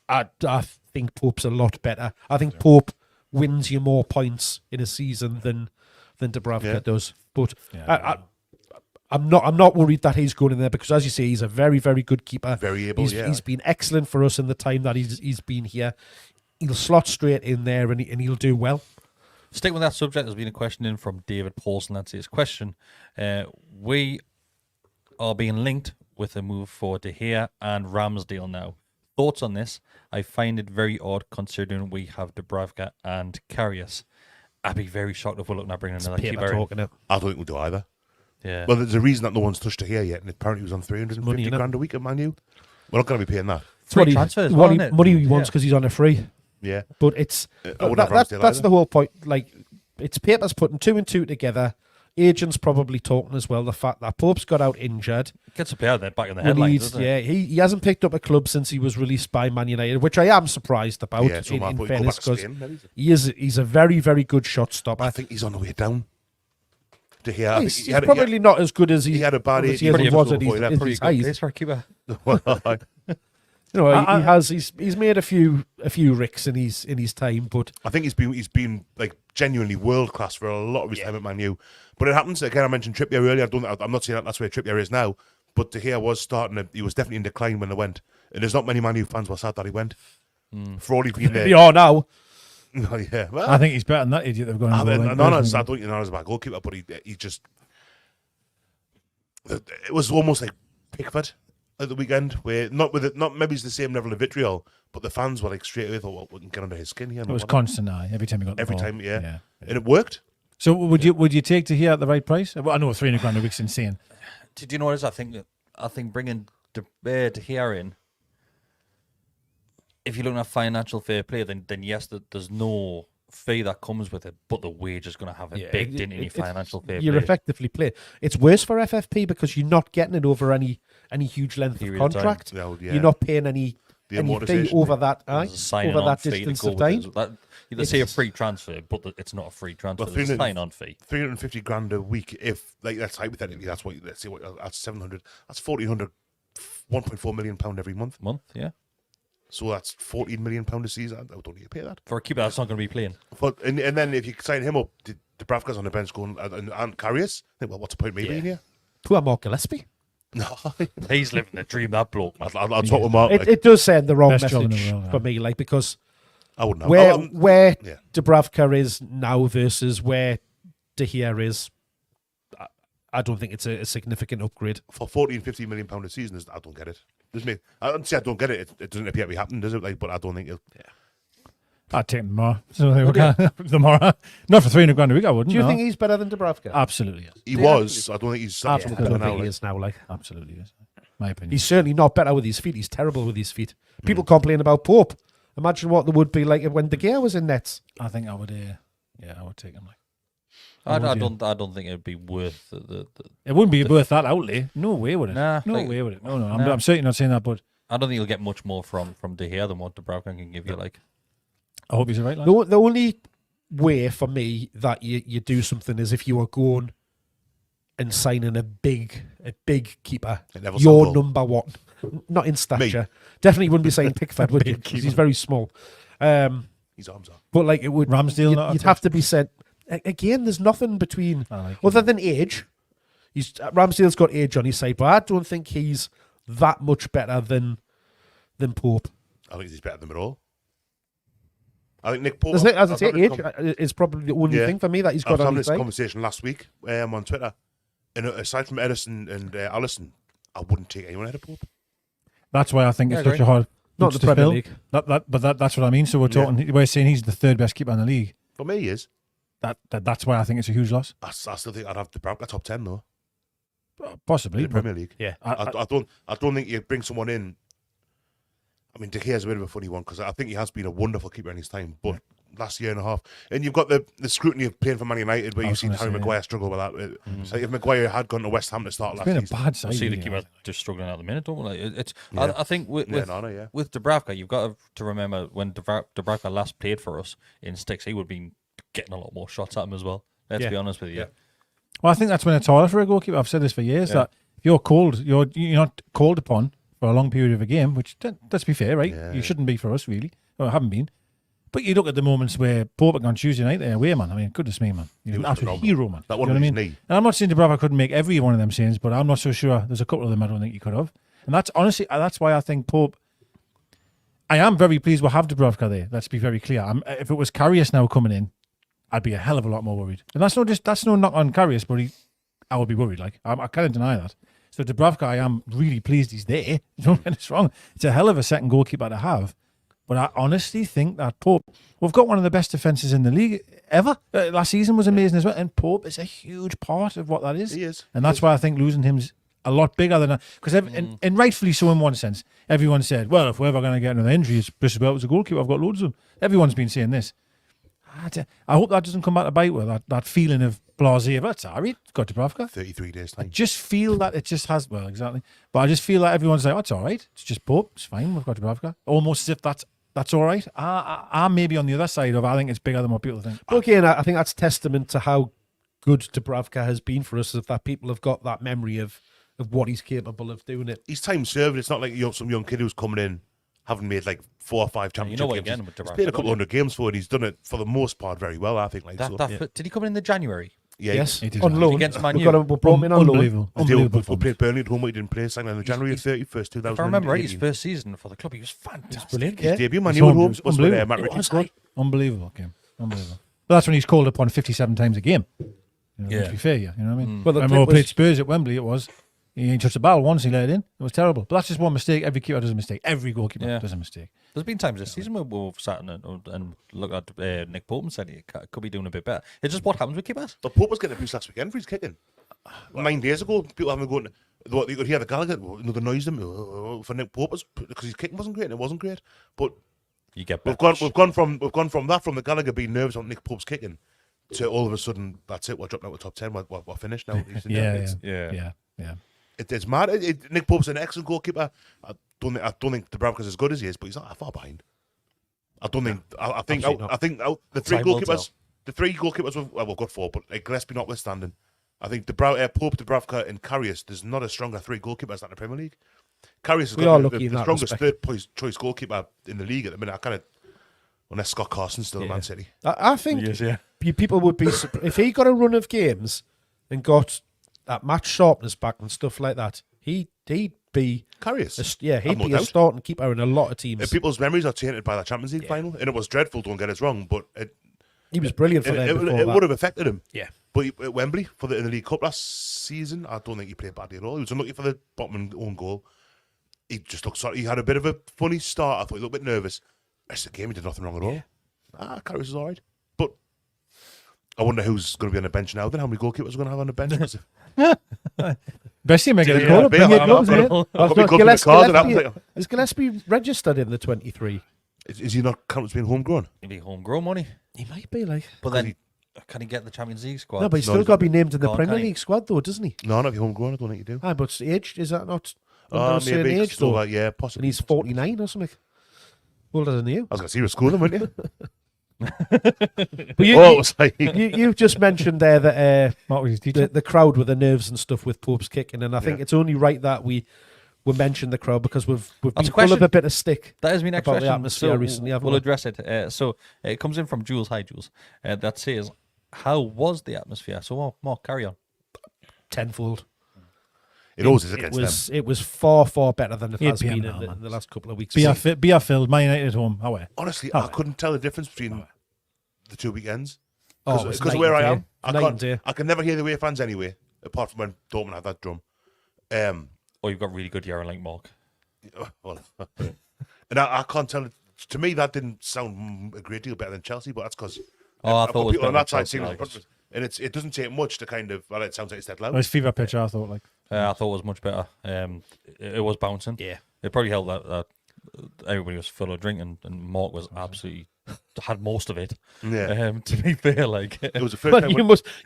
I think Pope's a lot better. I think Pope wins you more points in a season than Dubravka does. But I'm not worried that he's going in there because, as you say, he's a very, very good keeper. Very able. He's been excellent for us in the time that he's been here. He'll slot straight in there and he'll do well. Stick with that subject. There's been a question in from David Paulson. That's his question. We are being linked with a move for De Gea and Ramsdale now. Thoughts on this? I find it very odd considering we have Dubravka and Karius. I'd be very shocked if we're looking at bringing another keeper. I don't think we'll do either. Yeah. Well, there's a reason that no one's touched De Gea yet, and apparently he was on 350 grand a week at Man U. We're not going to be paying that. Free transfers, money he wants because he's on a free. Yeah, but it's that's the whole point. Like, it's papers putting 2 and 2 together. Agents probably talking as well. The fact that Pope's got out injured gets a pair there back in the headlines. Doesn't it? He hasn't picked up a club since he was released by Man United, which I am surprised about. Yeah, in fairness, because he's a very, very good shot stopper. I think he's on the way down. De Gea, he's probably not as good as he had a bad 8 years was at his height for a keeper. You know, he's made a few ricks in his time, but I think he's been like genuinely world class for a lot of his time at Man U. But it happens again. I mentioned Trippier earlier. I'm not saying that's where Trippier is now, But De Gea was he was definitely in decline when they went. And there's not many Man U fans were sad that he went. For all he's been there. We are now. No, yeah. Well, I think he's better than that idiot they've got. I don't think he's not as bad goalkeeper, but he just... It was almost like Pickford at the weekend, where not maybe it's the same level of vitriol, but the fans were like straight away thought, well, we can get under his skin here. It was constant every time he got the ball. Every time, yeah. And it worked. So would you take De Gea at the right price? Well, I know £300 a week's insane. Did you know what it is? I think bringing De Gea in, if you're looking at financial fair play, then yes, there's no fee that comes with it, but the wage is going to have it baked in your financial fair play. You're effectively play. It's worse for FFP because you're not getting it over any huge length of contract. You're not paying any fee over that over that distance of time. You say a free transfer, but it's not a free transfer. It's a sign-on fee. $350,000 a week. If that's hypothetically, that's what. Let's see what that's 700. That's 1,400. 1.4 million £1 every month. Yeah. So that's £14 million a season. I don't need to pay that for a keeper that's not going to be playing. But and then if you sign him up, Dubravka's on the bench going and Karius. Well, what's the point of me being here? Poor Mark Gillespie. No, he's living the dream. That bloke. I'll talk with Mark. It does send the wrong message for me, like because I wouldn't know. Where Dubravka is now versus where De Gea is, I don't think it's a significant upgrade. For £14-15 million a season, I don't get it. I don't say I don't get it. It doesn't appear to be happening, does it? Like, but I don't think it'll. Yeah. I'd take them more. So the more, not for £300 a week. I wouldn't. Do you think he's better than Dubravka? Absolutely, yes. He was. I don't think he's. Absolutely, I don't think he is now. Like, absolutely, yes. My opinion. He's certainly not better with his feet. He's terrible with his feet. People complain about Pope. Imagine what there would be like when De Gea was in nets. I think I would. I would take him. Like. I don't think it'd be worth the it wouldn't be worth that outlay. No way would it. No way would it. No. I'm certainly not saying that, but I don't think you'll get much more from De Gea than what Dubravka can give you. Like, I hope he's the right line. The only way for me that you do something is if you are going and signing a big keeper, your number one, not in stature. Definitely wouldn't be saying Pickford, would you? Because he's very small. His arms are. But like it would Ramsdale. You'd have to be said. Again, there's nothing between other than age. Ramsdale's got age on his side, but I don't think he's that much better than Pope. I think he's better than them at all. I think Nick Pope. As I say, age is probably the only thing for me that he's got on his side. I was having this conversation last week on Twitter, and aside from Edison and Alisson, I wouldn't take anyone ahead of Pope. That's why I think it's such a hard. Not the Premier League. That's what I mean. So we're saying he's the third best keeper in the league. For me, he is. That's why I think it's a huge loss. I still think I'd have Dubravka top 10 though. Possibly in the Premier League. Yeah, I don't think you bring someone in. I mean, De Gea's a bit of a funny one because I think he has been a wonderful keeper in his time, but last year and a half, and you've got the scrutiny of playing for Man United, where you've seen Harry Maguire struggle with that. So if Maguire had gone to West Ham to start last season, it's been a bad side. I see the keeper just struggling at the minute, don't we? I think with Dubravka, you've got to remember when Dubravka last played for us in Sticks, he would have been getting a lot more shots at him as well. Let's be honest with you. Yeah. Well, I think that's when it's harder for a goalkeeper. I've said this for years that if you're cold, you're not called upon for a long period of a game, which let's be fair, right? You shouldn't be for us really, or haven't been. But you look at the moments where Pope on Tuesday night there, away, man. I mean, goodness me, man, he's an absolute hero, man. That one on his knee. And I'm not saying Dubravka couldn't make every one of them saves, but I'm not so sure. There's a couple of them I don't think he could have. And that's honestly, that's why I think Pope. I am very pleased we'll have Dubravka there. Let's be very clear. If it was Karius now coming in, I'd be a hell of a lot more worried. And that's no knock on Karius, but I would be worried. Like I can't deny that. So Dubravka, I am really pleased he's there. Don't get us wrong. It's a hell of a second goalkeeper to have. But I honestly think that Pope, we've got one of the best defences in the league ever. Last season was amazing as well. And Pope is a huge part of what that is. He is. And that's why I think losing him's a lot bigger than that. Because and rightfully so in one sense, everyone said, well, if we're ever going to get another injury, it's Bristol Belt as a goalkeeper. I've got loads of them. Everyone's been saying this. I hope that doesn't come back to bite with that feeling of blasé. That's all right. It's got Dubravka. 33 days time. I just feel that it just has, well, exactly. But I just feel like everyone's like, oh, it's all right. It's just Pope. It's fine. We've got Dubravka. Almost as if that's all right. I'm maybe on the other side of I think it's bigger than what people think. But again, I think that's testament to how good Dubravka has been for us, is that people have got that memory of what he's capable of doing it. He's time served. It's not like some young kid who's coming in, having made like 4 or 5 championship games. He's played a couple hundred games for it. He's done it for the most part very well, I think. Like Did he come in the January? Yeah, Yes, he did on well. loan. Against Man We U. brought him in on loan. Unbelievable. We played Burnley at home. We didn't play second on January 31st, 2018. If I remember right, his first season for the club, he was fantastic. Brilliant. His Yeah. debut, Man His U at home home, was was when unbelievable. Matt It Ritchie was, scored. Unbelievable game. Unbelievable. But that's when he's called upon 57 times a game. You know, Yeah. to be fair, you know what I mean? Well, the When clip we was- played Spurs at Wembley, it was he ain't touched the ball once. He let it in. It was terrible. But that's just one mistake. Every keeper does a mistake. Every goalkeeper Yeah. does a mistake. There's been times this season where we've sat and looked at Nick Pope and said he could be doing a bit better. It's just what happens with keepers. But Pope was getting abused last weekend for his kicking. 9 days ago, people haven't gone. You could hear the Gallagher, the noise them for Nick Pope because his kicking wasn't great and it wasn't great. But You get we've better. gone from the Gallagher being nervous on Nick Pope's kicking to all of a sudden that's it. We're dropping out of the top 10. We're finished now. Yeah. It's mad. Nick Pope's an excellent goalkeeper. I don't think the Bravkas as good as he is, but he's not that far behind. I don't think. I think the three Time will goalkeepers. tell. The three goalkeepers. We've got four, but like, Gillespie notwithstanding, I think Pope, Dubravka, and Karius. There's not a stronger three goalkeepers than the Premier League. Karius has We are got lucky in the that strongest respect. third choice goalkeeper in the league at the minute. I kind of, unless Scott Carson's still at Man City. I think Yes, yeah. people would be if he got a run of games and got that match sharpness back and stuff like that. He'd be Karius. he'd I've no be a doubt. starting keeper in a lot of teams. People's memories are tainted by that Champions League final, and it was dreadful. Don't get us wrong, but He was brilliant for them it before that. would have affected him. Yeah. But at Wembley in the League Cup last season, I don't think he played badly at all. He was unlucky for the bottom own goal. He just looked sorry. He had a bit of a funny start. I thought he looked a bit nervous. Rest of the game, he did nothing wrong at all. Karius is all right. But I wonder who's going to be on the bench now then. How many goalkeepers are going to have on the bench? 'Cause Best team making a Yeah, goal. Bale, Bring your I've gloves got in. him. Oh, I've it's got me not good for the card, and Gillespie, is Gillespie registered in the 23? is he not counted as being homegrown? He'd be homegrown money. He might be like. But then, can he get the Champions League squad? No, but he's No, still he's got to be not. named in the Can't, Premier can he? League squad, though, doesn't he? No, not if you're homegrown. I don't think you do. Ah, but aged, is that not under a certain Maybe. age, though? Yeah, And possibly. he's 49 or something. Older than you. I was going to say you were schooling, weren't you? But you, Oh, it was like... you've just mentioned there that What was his teacher? the crowd with the nerves and stuff with Pope's kicking, and I think Yeah. it's only right that we mention the crowd because we've been That's a full of question. a bit of stick. That is my next about the question. atmosphere recently, haven't we'll we? address it. So it comes in from Jules. Hi, Jules. That says, how was the atmosphere? So, Mark, carry on. Tenfold. It always is against them. It was far better than it He'd has be been a man, in the last couple of weeks. Be filled. Man United at home. How are? Honestly, Oh. I couldn't tell the difference between the 2 weekends. Oh, it's Because night where and I day. am, Night and day. I can never hear the away fans anyway, apart from when Dortmund have that drum. Oh, you've got really good hearing like Mark. Well, and I can't tell. To me, that didn't sound a great deal better than Chelsea, but that's because I thought it was people on better that than side Chelsea, singing like in front of us. And it doesn't take much to kind of. Well, it sounds like it's dead loud. It was fever pitch, I thought. Like I thought it was much better. It was bouncing. Yeah. It probably helped that everybody was full of drink and Mark was absolutely had most of it. Yeah. To be fair, like. It was the first But time.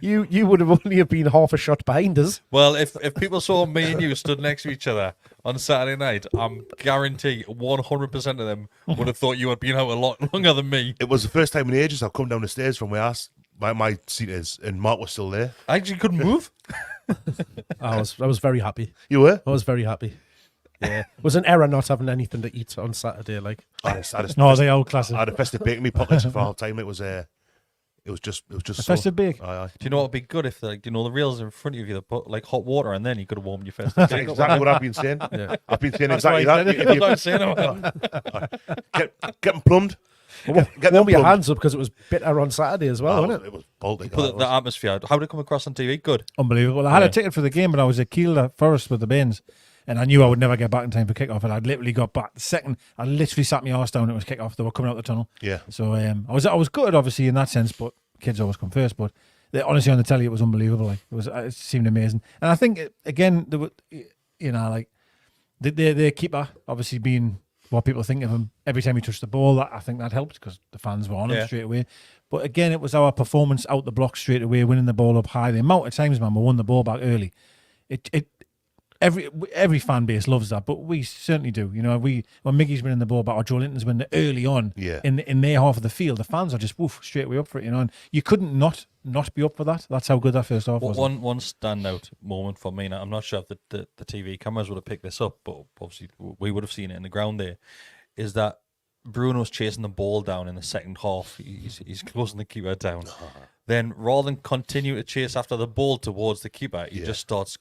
you would have only have been half a shot behind us. Well, if people saw me and you stood next to each other on Saturday night, I'm guarantee 100% of them would have thought you had been out a lot longer than me. It was the first time in ages I've come down the stairs from where my seat is, and Mark was still there. I actually couldn't move. I was very happy. You were? I was very happy. Yeah, it was an error not having anything to eat on Saturday. Like, I had no, they old classic. I had a festive bake in my pockets for half time. It was just A so. festive bake. Aye. Do you know what would be good if the rails in front of you that put like hot water and then you could have warmed your face. That's exactly what I've been saying. Yeah. I've been saying That's why exactly I said that. it. That's what I'm saying. Get them plumbed. Get them warm your plumbed. hands up because it was bitter on Saturday as well, wasn't it? It was Baltic. But the atmosphere, how did it come across on TV? Good. Unbelievable. I had Yeah. a ticket for the game, but I was at Kiel Forest with the Baines, and I knew I would never get back in time for kick-off, and I'd literally got back the second. I literally sat my arse down. It was kick-off. They were coming out the tunnel. Yeah. So I was good, obviously, in that sense, but kids always come first. But honestly, on the telly, it was unbelievable. Like it seemed amazing. And I think again, there were, like the keeper obviously being what people think of him every time he touched the ball. I think that helped because the fans were on him Yeah. straight away. But again, it was our performance out the block straight away, winning the ball up high. The amount of times, man, we won the ball back early. Every fan base loves that, but we certainly do. You know, when Miggy's winning the ball back or Joe Linton's winning it early on Yeah. in their half of the field, the fans are just woof straight away up for it. You know, and you couldn't not be up for that. That's how good that first half was. One standout moment for me, and I'm not sure if the TV cameras would have picked this up, but obviously we would have seen it in the ground there, is that Bruno's chasing the ball down in the second half. He's closing the keeper down. Then, rather than continue to chase after the ball towards the keeper, he just starts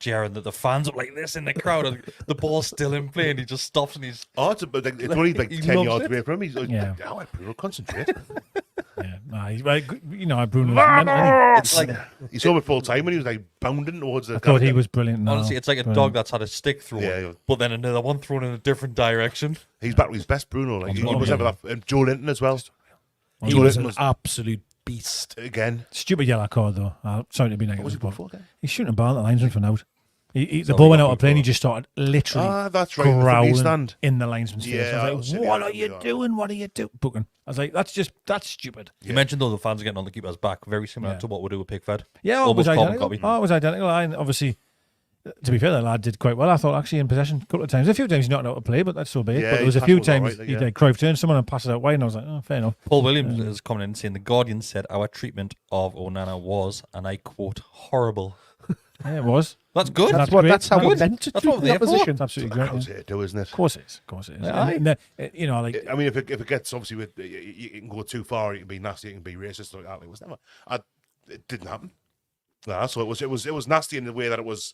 jeering that the fans are like this in the crowd, and the ball's still in play, and he just stops and he's. Oh, it's only like 10 yards away from him. He's like, Yeah. "Oh, Bruno, concentrate." Yeah, nah, he's like, Bruno's mental. It's like He saw him at full time when he was like bounding towards the. I thought he was brilliant. No, honestly, it's like a dog that's had a stick thrown, Yeah. but then another one thrown in a different direction. He's back to his best, Bruno. Like he was ever that. And Joe Linton as well. He Joe was Linton an absolute beast. again. Stupid yellow card though. Sorry to be What was he negative. before again? He's shooting a ball at the linesman for out. The So ball he went got out of play and he booked just started literally That's right. In the front growling stand. in the linesman's face. Yeah, I I was was like, what saying, are you yeah. doing? What are you doing? Booking. I was like, that's stupid. You mentioned though the fans are getting on the keeper's back, very similar Yeah. to what we do with Pickford. Yeah, it was Almost carbon identical. copy. Oh, it was identical. And obviously, to be fair, the lad did quite well. I thought actually in possession a couple of times. A few times he's not out to play, but that's so be it. Yeah, But there was a his few pass was all times right, he yeah. did. Cruyff turned someone and passed it out wide, and I was like, oh, fair enough. Paul Williams is coming in saying the Guardian said our treatment of Onana was, and I quote, horrible. Yeah, it was. That's good. That's What? great. That's how Good. we're meant to That's treat what the they're for. opposition. It's absolutely That's great. how it's do, isn't it? Of course it is. Of course it is. Yeah, And, you know, like I mean, if it gets obviously with you can go too far, you can be nasty, you can be racist like that. It was never. It didn't happen. No, so it was nasty in the way that it was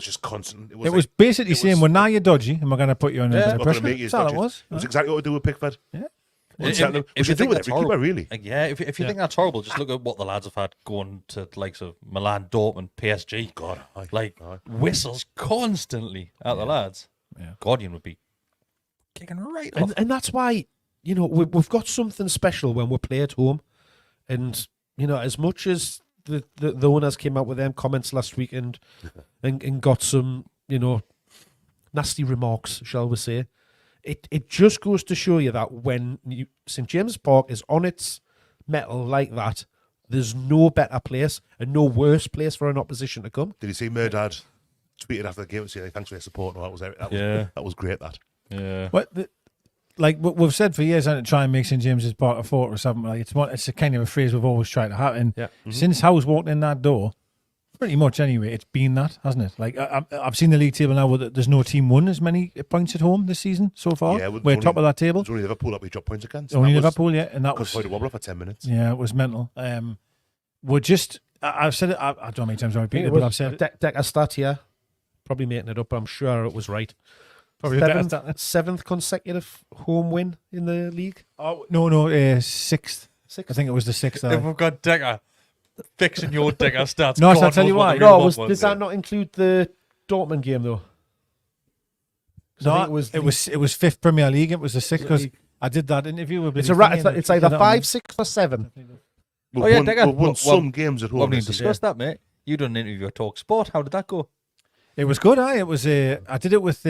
just constant. it was basically saying, well, now you're dodgy, and we're going to put you under Yeah. a bit of We're gonna pressure. make you That's all it dodgy. was. It was exactly what we do with Pickford. Yeah. We should do with every keeper, really. Yeah, if you think that's horrible, just look at what the lads have had going to the likes of Milan, Dortmund, PSG. God, aye. Like Aye. whistles constantly at the lads. Yeah. Guardian would be kicking right off. And that's why, we've got something special when we play at home. And, as much as the owners came out with them comments last week and got some, nasty remarks, shall we say, it just goes to show you that when St. James Park is on its metal like that, there's no better place and no worse place for an opposition to come. Did you see Murdad tweeted after the game and say thanks for your support? No, that was great. That Yeah. But like what we've said for years, and to try and make St James's Park a fortress, haven't we? Like it's a kind of a phrase we've always tried to have. And Yeah. since Howe's walked in that door, pretty much anyway, it's been that, hasn't it? Like I've seen the league table now where there's no team won as many points at home this season so far. Yeah, we're top of that table. It's only Liverpool that we dropped points against. Only That was- Liverpool, yeah, and that Because was played a wobbler for 10 minutes. yeah, it was mental. We're just I've said it. I don't know how many times I've repeated it, but I've said it. Decker stat here, probably making it up, but I'm sure it was right. Probably Seventh consecutive home win in the league. Oh no, sixth. Sixth. I think it was the sixth. If we've got Decker fixing your Decker stats, No, God I'll tell knows you what why. the No, real one did that not include the Dortmund game though? 'Cause I think it was fifth Premier League. It was the sixth because League. I did that interview with. It's Billy it's, Finney, it's either did that 5, 6, or 7. We've Oh, yeah, won, Decker. we've won Well, some games at We home. haven't even this season. discussed that, mate. You done an interview at Talk Sport. How did that go? It was good. It was. I did it with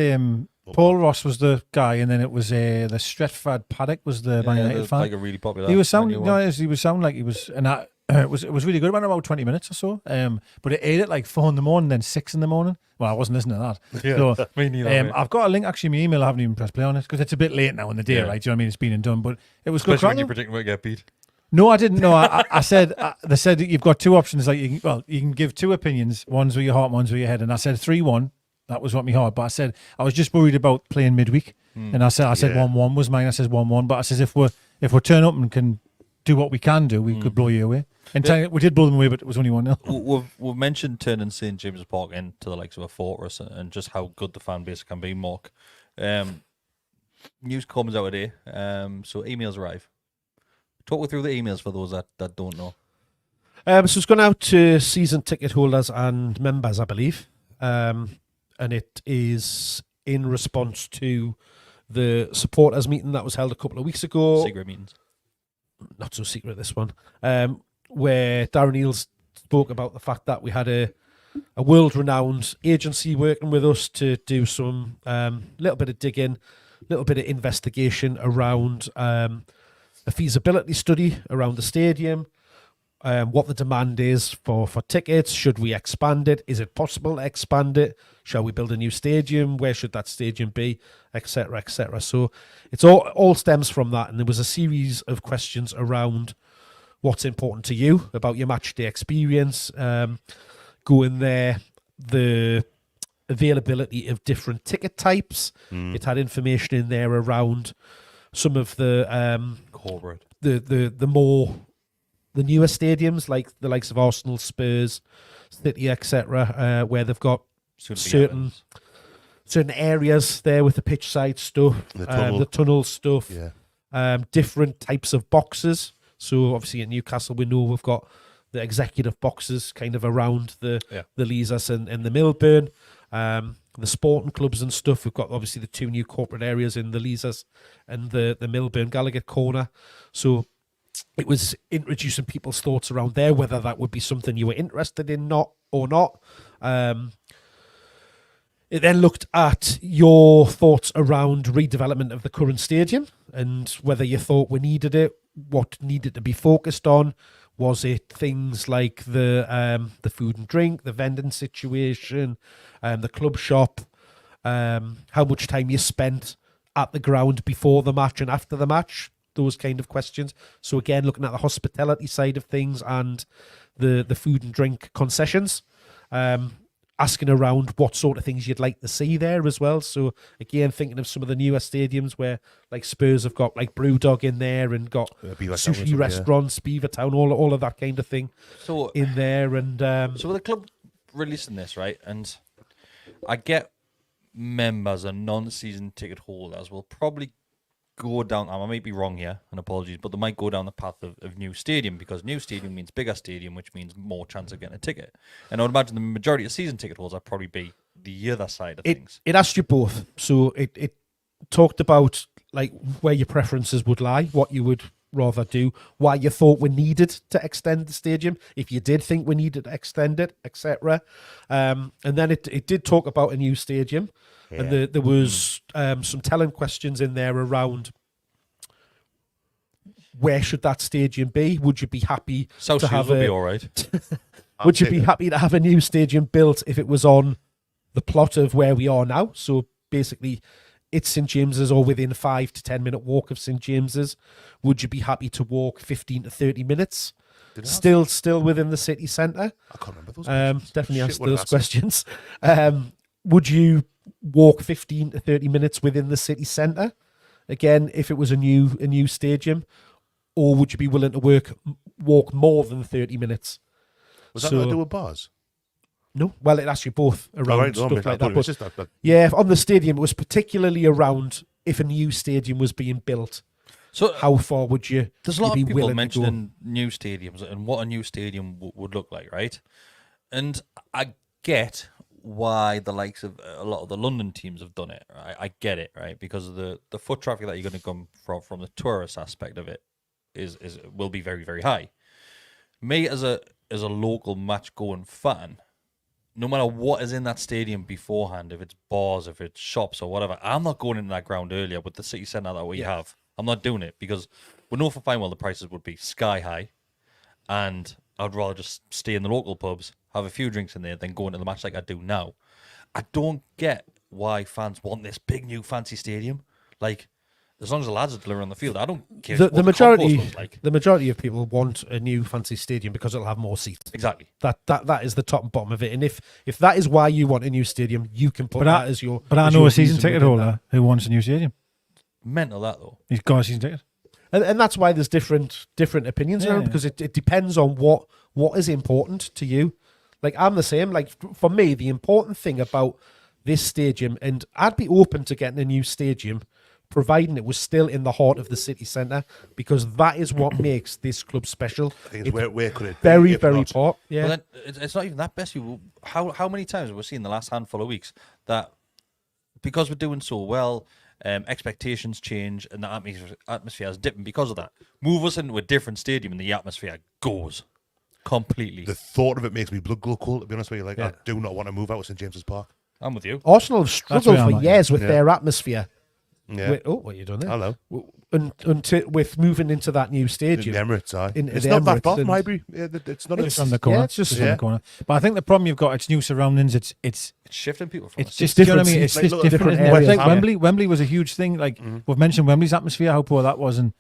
Paul Ross was the guy, and then it was the Stretford Paddock was the Man United fan. like a really popular. He was sounding. Man U one. He was sounding like he was, and it was really good. It went about 20 minutes or so. But it ate at like 4 a.m, then 6 a.m. Well, I wasn't listening to that. Yeah, So, me neither. mate. I've got a link actually in my email. I haven't even pressed play on it because it's a bit late now in the day, Yeah. right? Do you know what I mean? It's been and done, but it was good. Especially when you're crack. predicting we'll get beat. No, I didn't. No, I said they said that you've got two options. Like you can give two opinions. One's with your heart, one's with your head. And I said 3-1. That was what my heart. But I said I was just worried about playing midweek. And I said 1-1 was mine. I said 1-1. But I says if we turn up and can do what we can do, we could blow you away. And we did blow them away, but it was only 1-0. We've mentioned turning St James Park into the likes of a fortress and just how good the fan base can be, Mark. News comes out today, so emails arrive. Talk me through the emails for those that don't know. So it's gone out to season ticket holders and members, I believe. And it is in response to the supporters meeting that was held a couple of weeks ago. Secret meetings. Not so secret, this one. Where Darren Eales spoke about the fact that we had a world-renowned agency working with us to do some little bit of digging, little bit of investigation around a feasibility study around the stadium, what the demand is for tickets. Should we expand it? Is it possible to expand it? Shall we build a new stadium? Where should that stadium be? Etc. etc. So it's all stems from that. And there was a series of questions around what's important to you about your match day experience, going there, the availability of different ticket types. It had information in there around some of the Corporate. the newer stadiums, like the likes of Arsenal, Spurs, City, etc., where they've got certain areas there with the pitch side stuff, the tunnel stuff, different types of boxes. So obviously at Newcastle, we know we've got the executive boxes kind of around the Leazas and the Milburn. The sporting clubs and stuff, we've got obviously the 2 new corporate areas in the Leazas and the Milburn Gallowgate corner. So it was introducing people's thoughts around there, whether that would be something you were interested in or not. It then looked at your thoughts around redevelopment of the current stadium and whether you thought we needed it, what needed to be focused on. Was it things like the food and drink, the vending situation, the club shop, how much time you spent at the ground before the match and after the match? Those kind of questions. So again, looking at the hospitality side of things and the food and drink concessions, asking around what sort of things you'd like to see there as well. So again, thinking of some of the newer stadiums where like Spurs have got like Brewdog in there and got sushi restaurants, Beavertown, all of that kind of thing in there. And so with the club releasing this, right? And I get members and non-season ticket holders will probably go down, I might be wrong here, and apologies, but they might go down the path of new stadium, because new stadium means bigger stadium, which means more chance of getting a ticket. And I would imagine the majority of season ticket holders would probably be the other side of things. It asked you both. So it talked about like where your preferences would lie, what you would rather do, why you thought we needed to extend the stadium, if you did think we needed to extend it, etc. And then it did talk about a new stadium. Yeah. And there was some telling questions in there around where should that stadium be? Would you be happy South to Shields have would be all right. Would you be happy to have a new stadium built if it was on the plot of where we are now? So basically, it's St James's or within 5 to 10 minute walk of St James's. Would you be happy to walk 15 to 30 minutes? Still within the city centre? I can't remember those questions. Definitely ask those questions. Would you walk 15 to 30 minutes within the city centre? Again, if it was a new stadium, or would you be willing to walk more than 30 minutes? Was that to do with bars? No. Well, it asked you both around stuff like that. But yeah, on the stadium, it was particularly around if a new stadium was being built. So how far would you? There's a lot of people mentioning new stadiums and what a new stadium would look like, right? And I get why the likes of a lot of the London teams have done it. Right? I get it, right? Because of the foot traffic that you're going to come from the tourist aspect of it will be very, very high. Me as a local match going fan, no matter what is in that stadium beforehand, if it's bars, if it's shops or whatever, I'm not going into that ground earlier with the city centre that we have. I'm not doing it because we know for fine well the prices would be sky high, and I'd rather just stay in the local pubs, have a few drinks in there, than go into the match like I do now. I don't get why fans want this big new fancy stadium. Like, as long as the lads are delivering on the field, I don't care the majority of people want a new fancy stadium because it'll have more seats. Exactly. That is the top and bottom of it. And if that is why you want a new stadium, you can put that as your. But I know a season ticket holder who wants a new stadium. Mental that though. He's got a season ticket. And that's why there's different opinions around, because it depends on what is important to you. Like, I'm the same. Like, for me, the important thing about this stadium, and I'd be open to getting a new stadium, providing it was still in the heart of the city centre, because that is what makes this club special. I think it's where could it be? Very, very poor. Yeah. Well, then, it's not even that best. How many times have we seen in the last handful of weeks that because we're doing so well, expectations change and the atmosphere is dipping because of that? Move us into a different stadium and the atmosphere goes completely. The thought of it makes me blood go cold, to be honest with you. Like, I do not want to move out of St James's Park. I'm with you. Arsenal have struggled for years with their atmosphere. Yeah. What are you doing there? Hello. With moving into that new stadium. In the Emirates, aye. It's not that far from Highbury. It's not. It's on the corner. Yeah, it's just on the corner. But I think the problem you've got, it's new surroundings. It's shifting people from. It's just different. You know what I mean? It's just different areas. Like Wembley was a huge thing. Like we've mentioned Wembley's atmosphere, how poor that was, and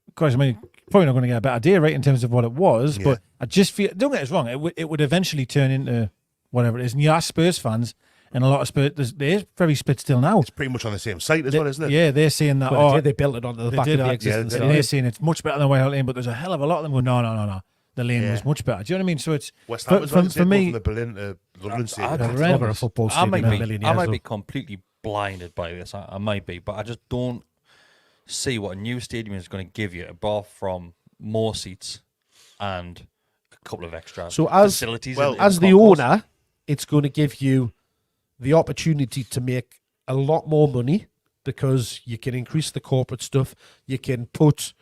of course, I mean, probably not going to get a better day, right, in terms of what it was. But I just feel, don't get us wrong, it would eventually turn into whatever it is. And you ask Spurs fans, And a lot of Spurs, they're very split still now. It's pretty much on the same site as well, isn't it? Yeah, they're saying that. Well, they built it onto the back of the existing and they're saying it's much better than White Hart Lane, but there's a hell of a lot of them going, no. The lane was much better. Do you know what I mean? So it's West Ham for me. From the Berlin to London Stadium. Never a football stadium in a million years. I might be completely blinded by this. I might be, but I just don't see what a new stadium is going to give you, apart from more seats and a couple of extra facilities. Well, as the owner, it's going to give you the opportunity to make a lot more money because you can increase the corporate stuff. You can put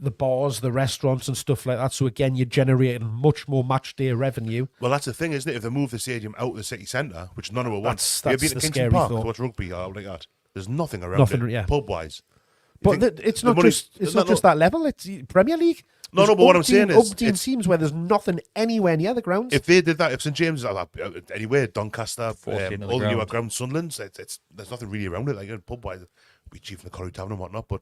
the bars, the restaurants and stuff like that. So again, you're generating much more match day revenue. Well, that's the thing, isn't it? If they move the stadium out of the city centre, which none of it wants, that's you'd be the at Kingston scary Park thought. to watch rugby or like that. There's nothing around it, pub-wise. But it's not just that level. It's Premier League. No, but what I'm saying is, it's teams where there's nothing anywhere near the grounds. If they did that, if St James, anywhere, Doncaster, all the newer ground, Sunderland, there's nothing really around it. Like pub-wise, we cheap from the Corrie Tavern and whatnot. But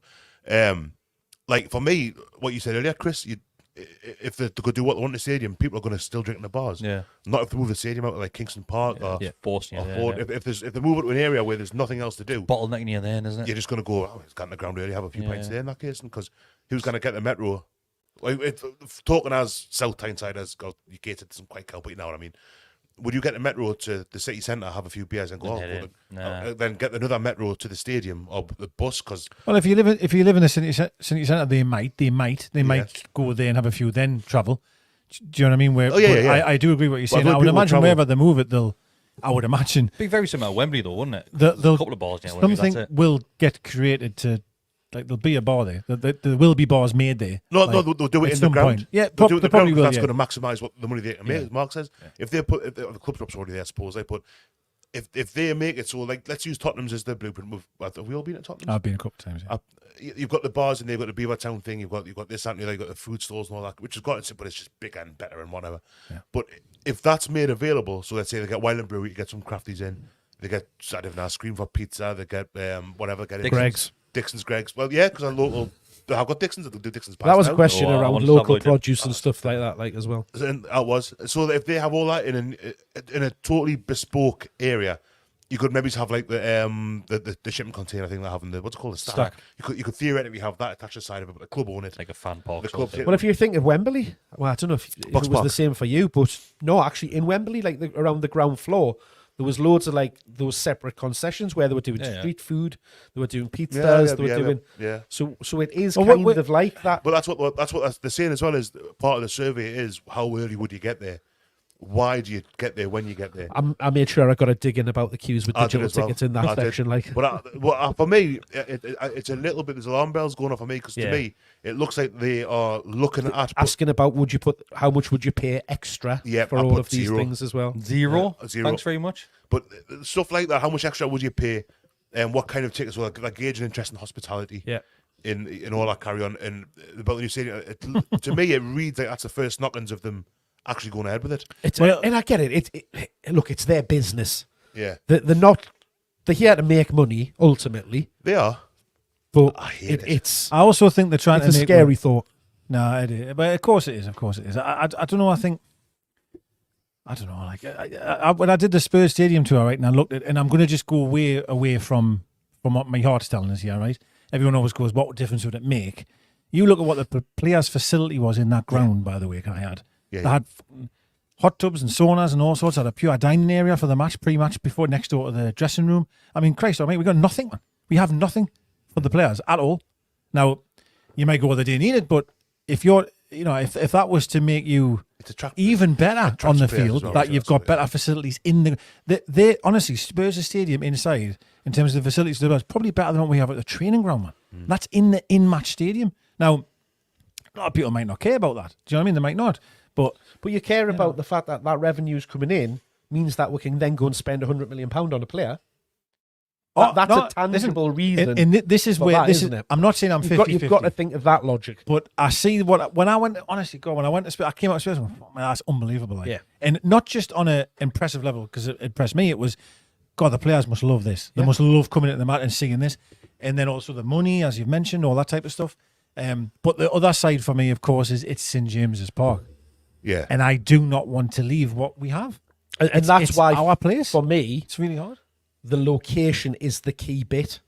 like for me, what you said earlier, Chris, if they could do what they want in the stadium, people are going to still drink in the bars. Yeah. Not if they move the stadium out to like Kingston Park Forcing you. If they move it to an area where there's nothing else to do, bottlenecking you then, isn't it? You're just going to go, it's got in the ground early, have a few pints there in that case, because who's going to get the metro? Like, talking as South Tynesiders, you cater to some quite cow, but you know what I mean. Would you get the metro to the city centre, have a few beers, and go, then get another metro to the stadium or the bus? Because if you live in the city centre, they might go there and have a few, then travel. Do you know what I mean? I do agree with what you're saying. I would imagine wherever they move it, I would imagine. Be very similar to Wembley, though, wouldn't it? A couple of bars. Something will get created to. Like there'll be a bar there. There will be bars made there. No, they'll do it in the ground. Point. Yeah, they'll do it in the ground. Will, that's going to maximise what the money they can make. Mark says, if the club shop's already there, I suppose. But if they make it so, like, let's use Tottenham's as the blueprint. Have we all been at Tottenham's? I've been a couple of times. Yeah. You've got the bars and they've got the Beaver Town thing. You've got this and you've got the food stores and all that, which has got it, but it's just bigger and better and whatever. Yeah. But if that's made available, so let's say they get Wyland Brewery, you get some crafties in. They get Scream for pizza. They get whatever. Get Dixon's Greg's. Well, yeah, because I'm local. I've got Dixon's. They'll do Dixon's. That was a question around local produce and stuff like that, as well. And that was so that if they have all that in a totally bespoke area, you could maybe have like the shipping container thing they have in the what's it called, the stack. You could theoretically have that attached to the side of it, but the club own it, like a fan park. Well, if you think of Wembley, well, I don't know if it was the same for you, but no, actually in Wembley, like around the ground floor. There was loads of like those separate concessions where they were doing street food, they were doing pizzas, they were doing. So it is kind of like that. But that's what they're saying as well. Is part of the survey is how early would you get there? Why do you get there when you get there? I made sure I got a dig in about the queues with digital tickets in that section. Like, but for me, it's a little bit. There's alarm bells going off for me because to me, it looks like they are looking at asking about how much would you pay extra for all of these things as well? Zero. Thanks very much. But stuff like that, how much extra would you pay? And what kind of tickets? Well, like gauging interest in hospitality. Yeah. In all that carry on and about the new stadium. To me, it reads like that's the first knock-ins of them actually going ahead with it. And I get it. Look, it's their business. Yeah. They're here to make money, ultimately. They are. But I also think they're trying to make... It's a scary thought. No, it is. But of course it is. I don't know, I don't know, like... when I did the Spurs Stadium tour, right, and I looked at... And I'm going to just go way away from what my heart's telling us here, right? Everyone always goes, what difference would it make? You look at what the players' facility was in that ground, by the way, can I add? Yeah, they had hot tubs and saunas and all sorts. Had a pure dining area for the match, pre-match, before, next door to the dressing room. I mean, Christ, we got nothing, man. We have nothing for the players at all. Now, you might go, well, they didn't need it, but if you're, if that was to make you even better on the field, that you've got better facilities in they honestly, Spurs Stadium inside, in terms of the facilities, is probably better than what we have at the training ground, man. That's in the in-match stadium. Now, a lot of people might not care about that. Do you know what I mean? They might not. But you care about the fact that revenue's coming in means that we can then go and spend £100 million on a player. That's a tangible reason. And this is where isn't it? I'm not saying I'm 50-50. You've got to think of that logic. But I see when I went to Spurs, I came out of Spurs, man, that's unbelievable. Like. Yeah. And not just on an impressive level, because it impressed me. It was, God, the players must love this. They must love coming into the mat and seeing this. And then also the money, as you've mentioned, all that type of stuff. But the other side for me, of course, is it's St James's Park. Yeah. And I do not want to leave what we have. And that's why our place. for me, It's really hard. the location is the key bit.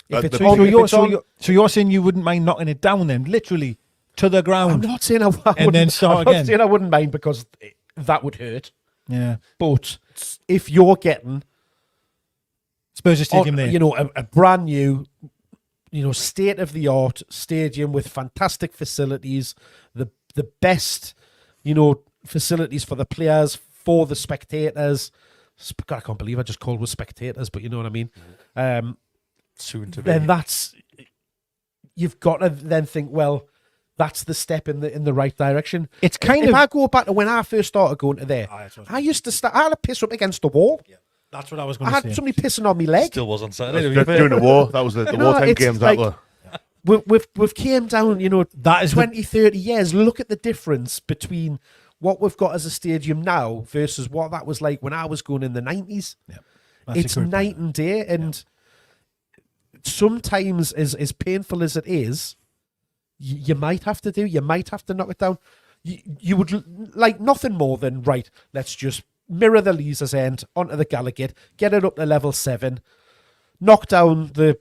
If it's the- on, if it's on, So you're saying you wouldn't mind knocking it down then, literally to the I'm ground, not saying I and then start I'm not again. saying I wouldn't mind because that would hurt. Yeah, But if you're getting Spurs Stadium there. you know, a brand new, you know, state of the art stadium with fantastic facilities, the best, you know, facilities for the players, for the spectators. God, I can't believe I just called with spectators, but you know what I mean. Soon to be. Then that's, you've got to then think, well, that's the step in the right direction. It's kind if of. I go back to when I first started going to there, I used to start. I had to piss up against the wall. That's what I was I going to had say. somebody pissing on my leg. Still was on Saturday. to be fair. During the war, that was the No, wartime it's games. like- That were. We've came down, you know, That is 20, 30 years. Look at the difference between what we've got as a stadium now versus what that was like when I was going in the 90s. That's a It's good night point. and day. And sometimes, as painful as it is, you might have to knock it down. You would like nothing more than, right, let's just mirror the Leazer's end onto the Gallowgate, get it up to level 7, knock down the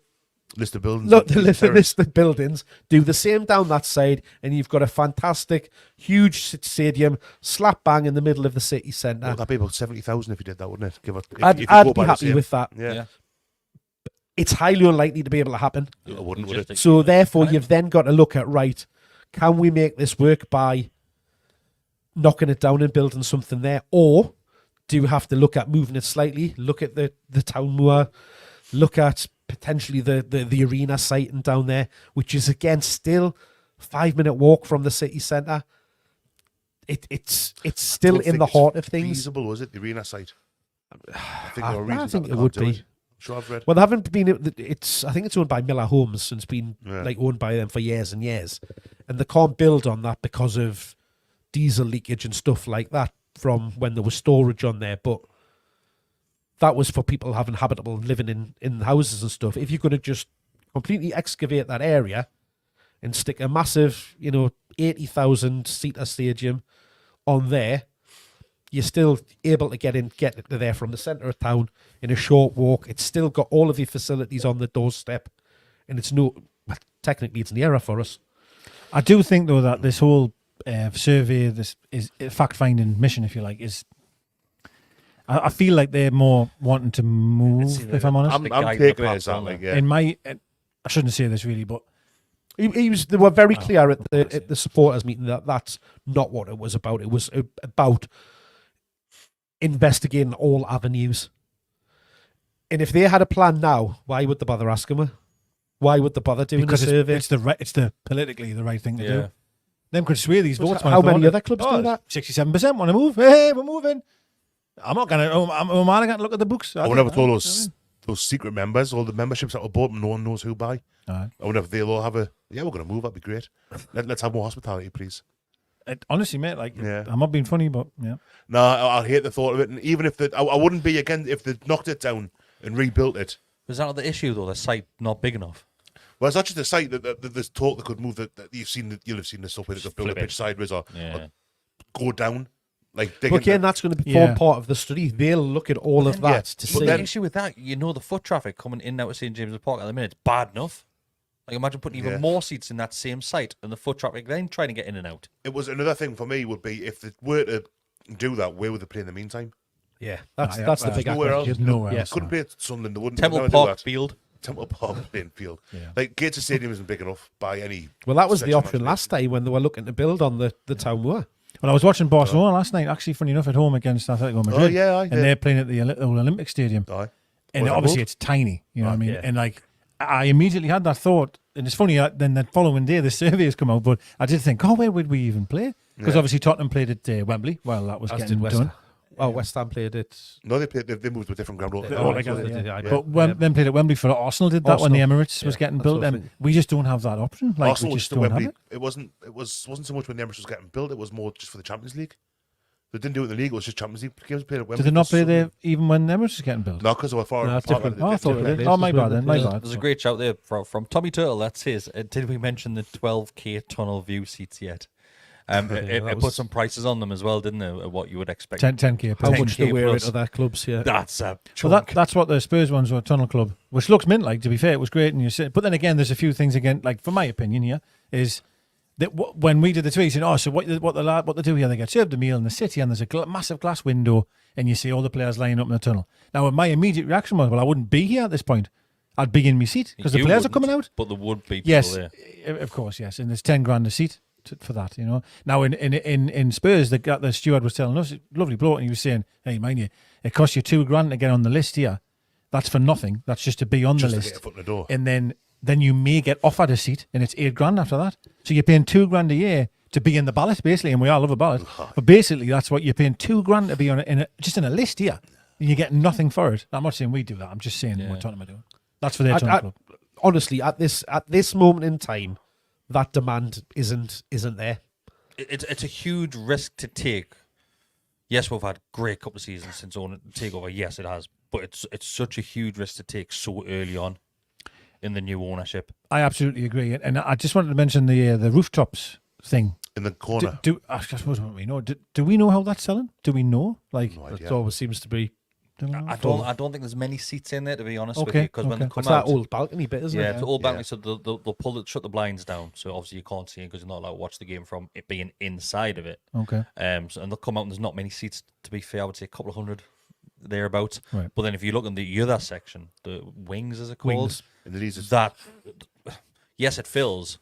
List of buildings. Look, the list of buildings, do the same down that side, and you've got a fantastic, huge stadium, slap bang in the middle of the city centre. That'd be about 70,000 if you did that, wouldn't it? Give it. If I'd you go be by the happy same. with that. Yeah, It's highly unlikely to be able to happen. it wouldn't, would it? So therefore, you've then got to look at, right, can we make this work by knocking it down and building something there, or do you have to look at moving it slightly? Look at the town moor, look at potentially the arena site and down there, which is again still 5-minute walk from the city centre. It's still in the heart of things. Feasible, was it? The arena site. I think there were I reasons think that it they would can't do be. it. Sure, I've read. Well, they haven't been. It's. I think it's owned by Miller Homes, and it's been like owned by them for years and years, and they can't build on that because of diesel leakage and stuff like that from when there was storage on there. But that was for people having habitable living in houses and stuff. If you're going to just completely excavate that area and stick a massive, 80,000 seater stadium on there, you're still able to get to there from the centre of town in a short walk. It's still got all of your facilities on the doorstep, and technically it's nearer for us. I do think though that this whole survey, this is a fact-finding mission, if you like, is. I feel like they're more wanting to move. If I'm honest, I'm taking it as that. Like, yeah. in my, I shouldn't say this really, but They were very clear at the supporters meeting that that's not what it was about. It was about investigating all avenues. And if they had a plan now, why would they bother asking her? Why would they bother doing because a survey? it's the politically the right thing to do. Them could sway these votes. How many other clubs do that? 67% want to move. Hey, we're moving. I'm not gonna. I'm not gonna look at the books. I wonder if all those secret members, all the memberships that were bought, no one knows who by. I wonder if they'll all have we're going to move. That'd be great. Let's have more hospitality, please. Honestly, mate, I'm not being funny, but yeah. No, I hate the thought of it. And even if I wouldn't be again if they knocked it down and rebuilt it. Was that not the issue though? The site not big enough. Well, it's not just the site that there's talk that could move. That you'll have seen the stuff where they could build a pitch sideways or go down. Like but again, that's going to form part of the study. They'll look at all of that to see. The issue with that, the foot traffic coming in and out of St James's Park at the minute is bad enough. Like imagine putting even more seats in that same site and the foot traffic then trying to get in and out. It was another thing for me would be if they were to do that, where would they play in the meantime? Yeah, that's the big question. Nowhere else. Couldn't play at Sunderland. They wouldn't. Temple Park Field. Temple Park playing field. Like Gateshead Stadium isn't big enough by any. Well, that was the option last time when they were looking to build on the town moor. Well, I was watching Barcelona last night, actually, funny enough, at home against Atletico Madrid. Oh, yeah, and they're playing at the Olympic Stadium. And obviously it's tiny, you know what I mean? Yeah. And like, I immediately had that thought, and it's funny, then the following day the survey has come out, but I did think, where would we even play? Because obviously Tottenham played at Wembley while that was getting done. Oh, West Ham played it. No, they moved to a different ground. But then played at Wembley for Arsenal. Did that when the Emirates was getting built? And we just don't have that option. Like Arsenal we just was don't Wembley. have it. It wasn't so much when the Emirates was getting built. It was more just for the Champions League. They didn't do it in the league. It was just Champions League games played at Wembley. Did they not play there even when the Emirates was getting built? No, because they were far. No, I thought it did. Oh, my bad then. My bad. There's a great shout there from Tommy Turtle that says, "Did we mention the 12K tunnel view seats yet?" It put some prices on them as well, didn't it? What you would expect. 10k. How much they wear plus. at other clubs? Yeah, That's a Well, chunk. that's what the Spurs ones were, Tunnel Club, which looks mint. Like, to be fair, it was great, and you said. But then again, there's a few things again. Like, for my opinion, here is that when we did the tweet, saying, so what they do here? They get served a meal in the city, and there's a massive glass window, and you see all the players lining up in the tunnel. Now, my immediate reaction was, well, I wouldn't be here at this point. I'd be in my seat because the You players are wouldn't, coming out. but there would be people Yes, there. of course, yes, and there's 10 grand a seat for that, you know. Now in Spurs, the steward was telling us, lovely bloke, and he was saying, "Hey, mind you, it costs you $2,000 to get on the list here. That's for nothing. That's just to be on Just the to list, get a foot in the door. and then you may get offered a seat, and it's $8,000 after that. So you're paying $2,000 a year to be in the ballot, basically, and we all love a ballot, but basically that's what you're paying $2,000 to be on just in a list here, and you get nothing for it. Now, I'm not saying we do that. I'm just saying what Tottenham are doing. That's for their Tottenham club. Honestly, at this moment in time, that demand isn't there. It's a huge risk to take. Yes, we've had a great couple of seasons since takeover. Yes, it has, but it's such a huge risk to take so early on in the new ownership. I absolutely agree, and I just wanted to mention the rooftops thing. In the corner. I suppose we know. Do we know how that's selling? Do we know? Like, No It idea. always seems to be. I don't think there's many seats in there, to be honest with Okay, you, because when they okay. come It's out, that old balcony bit, isn't yeah, it? it's all balcony, so they'll shut the blinds down, so obviously you can't see it because you're not allowed to watch the game from it being inside of it. Okay. And they'll come out and there's not many seats. To be fair, I would say a couple of hundred thereabouts. Right. But then if you look in the other section, the wings, as it called, Wings. And then he's that yes, it fills,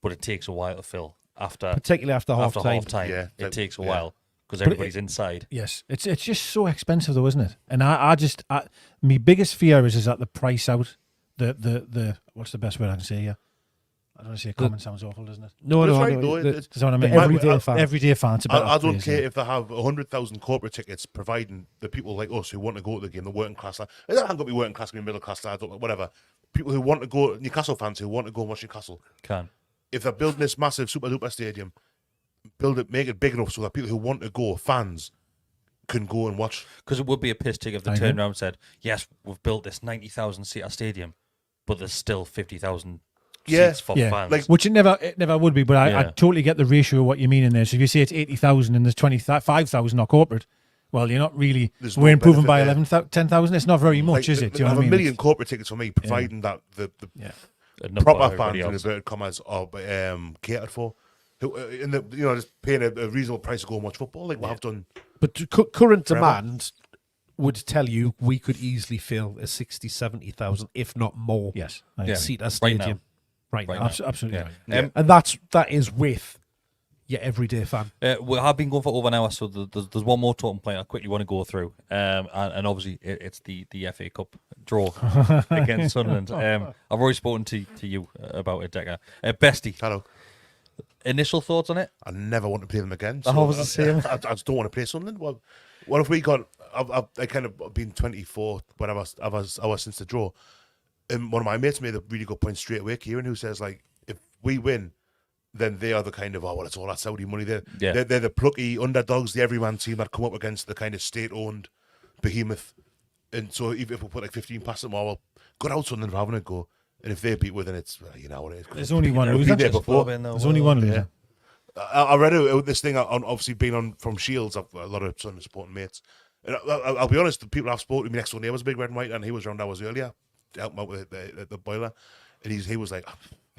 but it takes a while to fill after Particularly after half time. Yeah, it like- takes a yeah. while because But everybody's inside. Yes, it's just so expensive though, isn't it? And my biggest fear is that the price out, the what's the best word I can say here? I don't want to say comment sounds awful, doesn't it? No, But it's no, right, no. though. the- That's what I mean. everyday fan. Everyday fan. It's a better I don't phrase, care yeah. if they have 100,000 corporate tickets, providing the people like us who want to go to the game, the working class. It doesn't have to be working class, it can be middle class, I don't know, whatever. People who want to go, Newcastle fans who want to go and watch Newcastle. Can If they're building this massive super duper stadium, build it, make it big enough so that people who want to go, fans, can go and watch. because it would be a piss take if they I turned know. around and said, "Yes, we've built this 90,000 seater stadium, but there's still 50,000 Yeah, seats for yeah. fans." Like- Which it never would be, but I Yeah. totally get the ratio of what you mean in there. So if you say it's 80,000 and there's 25,000 not corporate, well, you're not really. There's We're no improving benefit by there. 10,000. It's not very much, Like, is it? Do you know have what I mean? a million corporate tickets for me, providing that the Yeah. Enough for proper everybody fans, in else. inverted commas, are catered for. Who, in the just paying a reasonable price to go and watch football, like we have done. But current Forever. demand would tell you we could easily fill a 60, 70,000, if not more, Yes. Yeah. seater Right stadium now. right Right now. now. Absolutely. Yeah. Right. And that is with your everyday fan. We have been going for over an hour, so there's one more talking point I quickly want to go through. And obviously, it's the FA Cup draw against Sunderland. I've already spoken to you about it, Decker. Bestie, Hello. initial thoughts on it? I never want to play them again. I was the same. I just don't want to play Sunderland. What if we got? I kind of been 24 whatever hours since the draw, and one of my mates made a really good point straight away, Kieran, who says like, if we win, then they are the kind of it's all that Saudi money. They're the plucky underdogs, the everyman team that come up against the kind of state-owned behemoth. And so even if we put like 15 past them, well, good out Sunderland for having a go. And if they beat with, then it's what it is. There's only one We've loser. been there before. There's only one loser. I read this thing on obviously being on from Shields. I've got a lot of Sunderland supporting mates. And I'll be honest, the people I've spoken to, my next door neighbour was big red and white, and he was around hours earlier to help him out with the boiler. And he was like,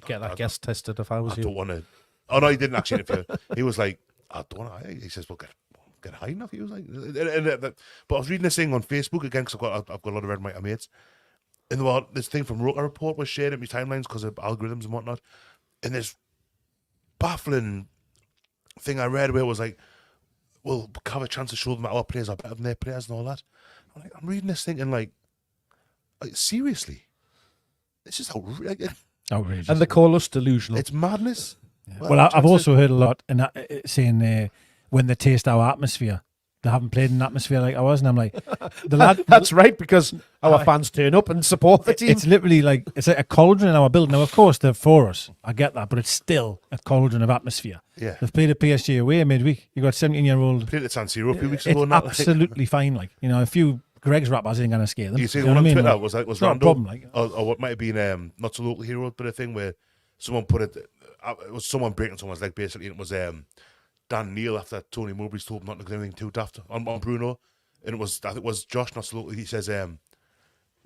Get that guest tested if I was I you. don't want to. Oh no, he didn't actually interfere. He was like, I don't want to. He says, well, get high enough. He was like, but I was reading this thing on Facebook again because I've got a lot of red and white mates. And this thing from Roker Report was shared in my timelines because of algorithms and whatnot. And this baffling thing I read where it was like, well, have a chance to show them that our players are better than their players and all that. I'm reading this thing and like seriously, it's just Outrageous. And they call us delusional. it's madness. Well, I've also heard a lot saying when they taste our atmosphere, they haven't played in an atmosphere like ours, and I'm like, the lad. That's right, because our fans turn up and support the team. It's literally like it's like a cauldron in our building. Now, of course, they're for us. I get that, but it's still a cauldron of atmosphere. Yeah. They've played a PSG away midweek. You got 17-year-old. Played at San Siro a few weeks It's ago. And that, absolutely fine. Like, you know, a few Greg's rappers ain't gonna scare them. You see know the one what I on mean? Twitter Like, was it's not a Rando, problem. Like, or what might have been not so local hero, but a thing where someone put it was someone breaking someone's leg basically, and it was Dan Neil after Tony Mowbray's told him not to do anything too daft on Bruno. And I think it was Josh, not so he says,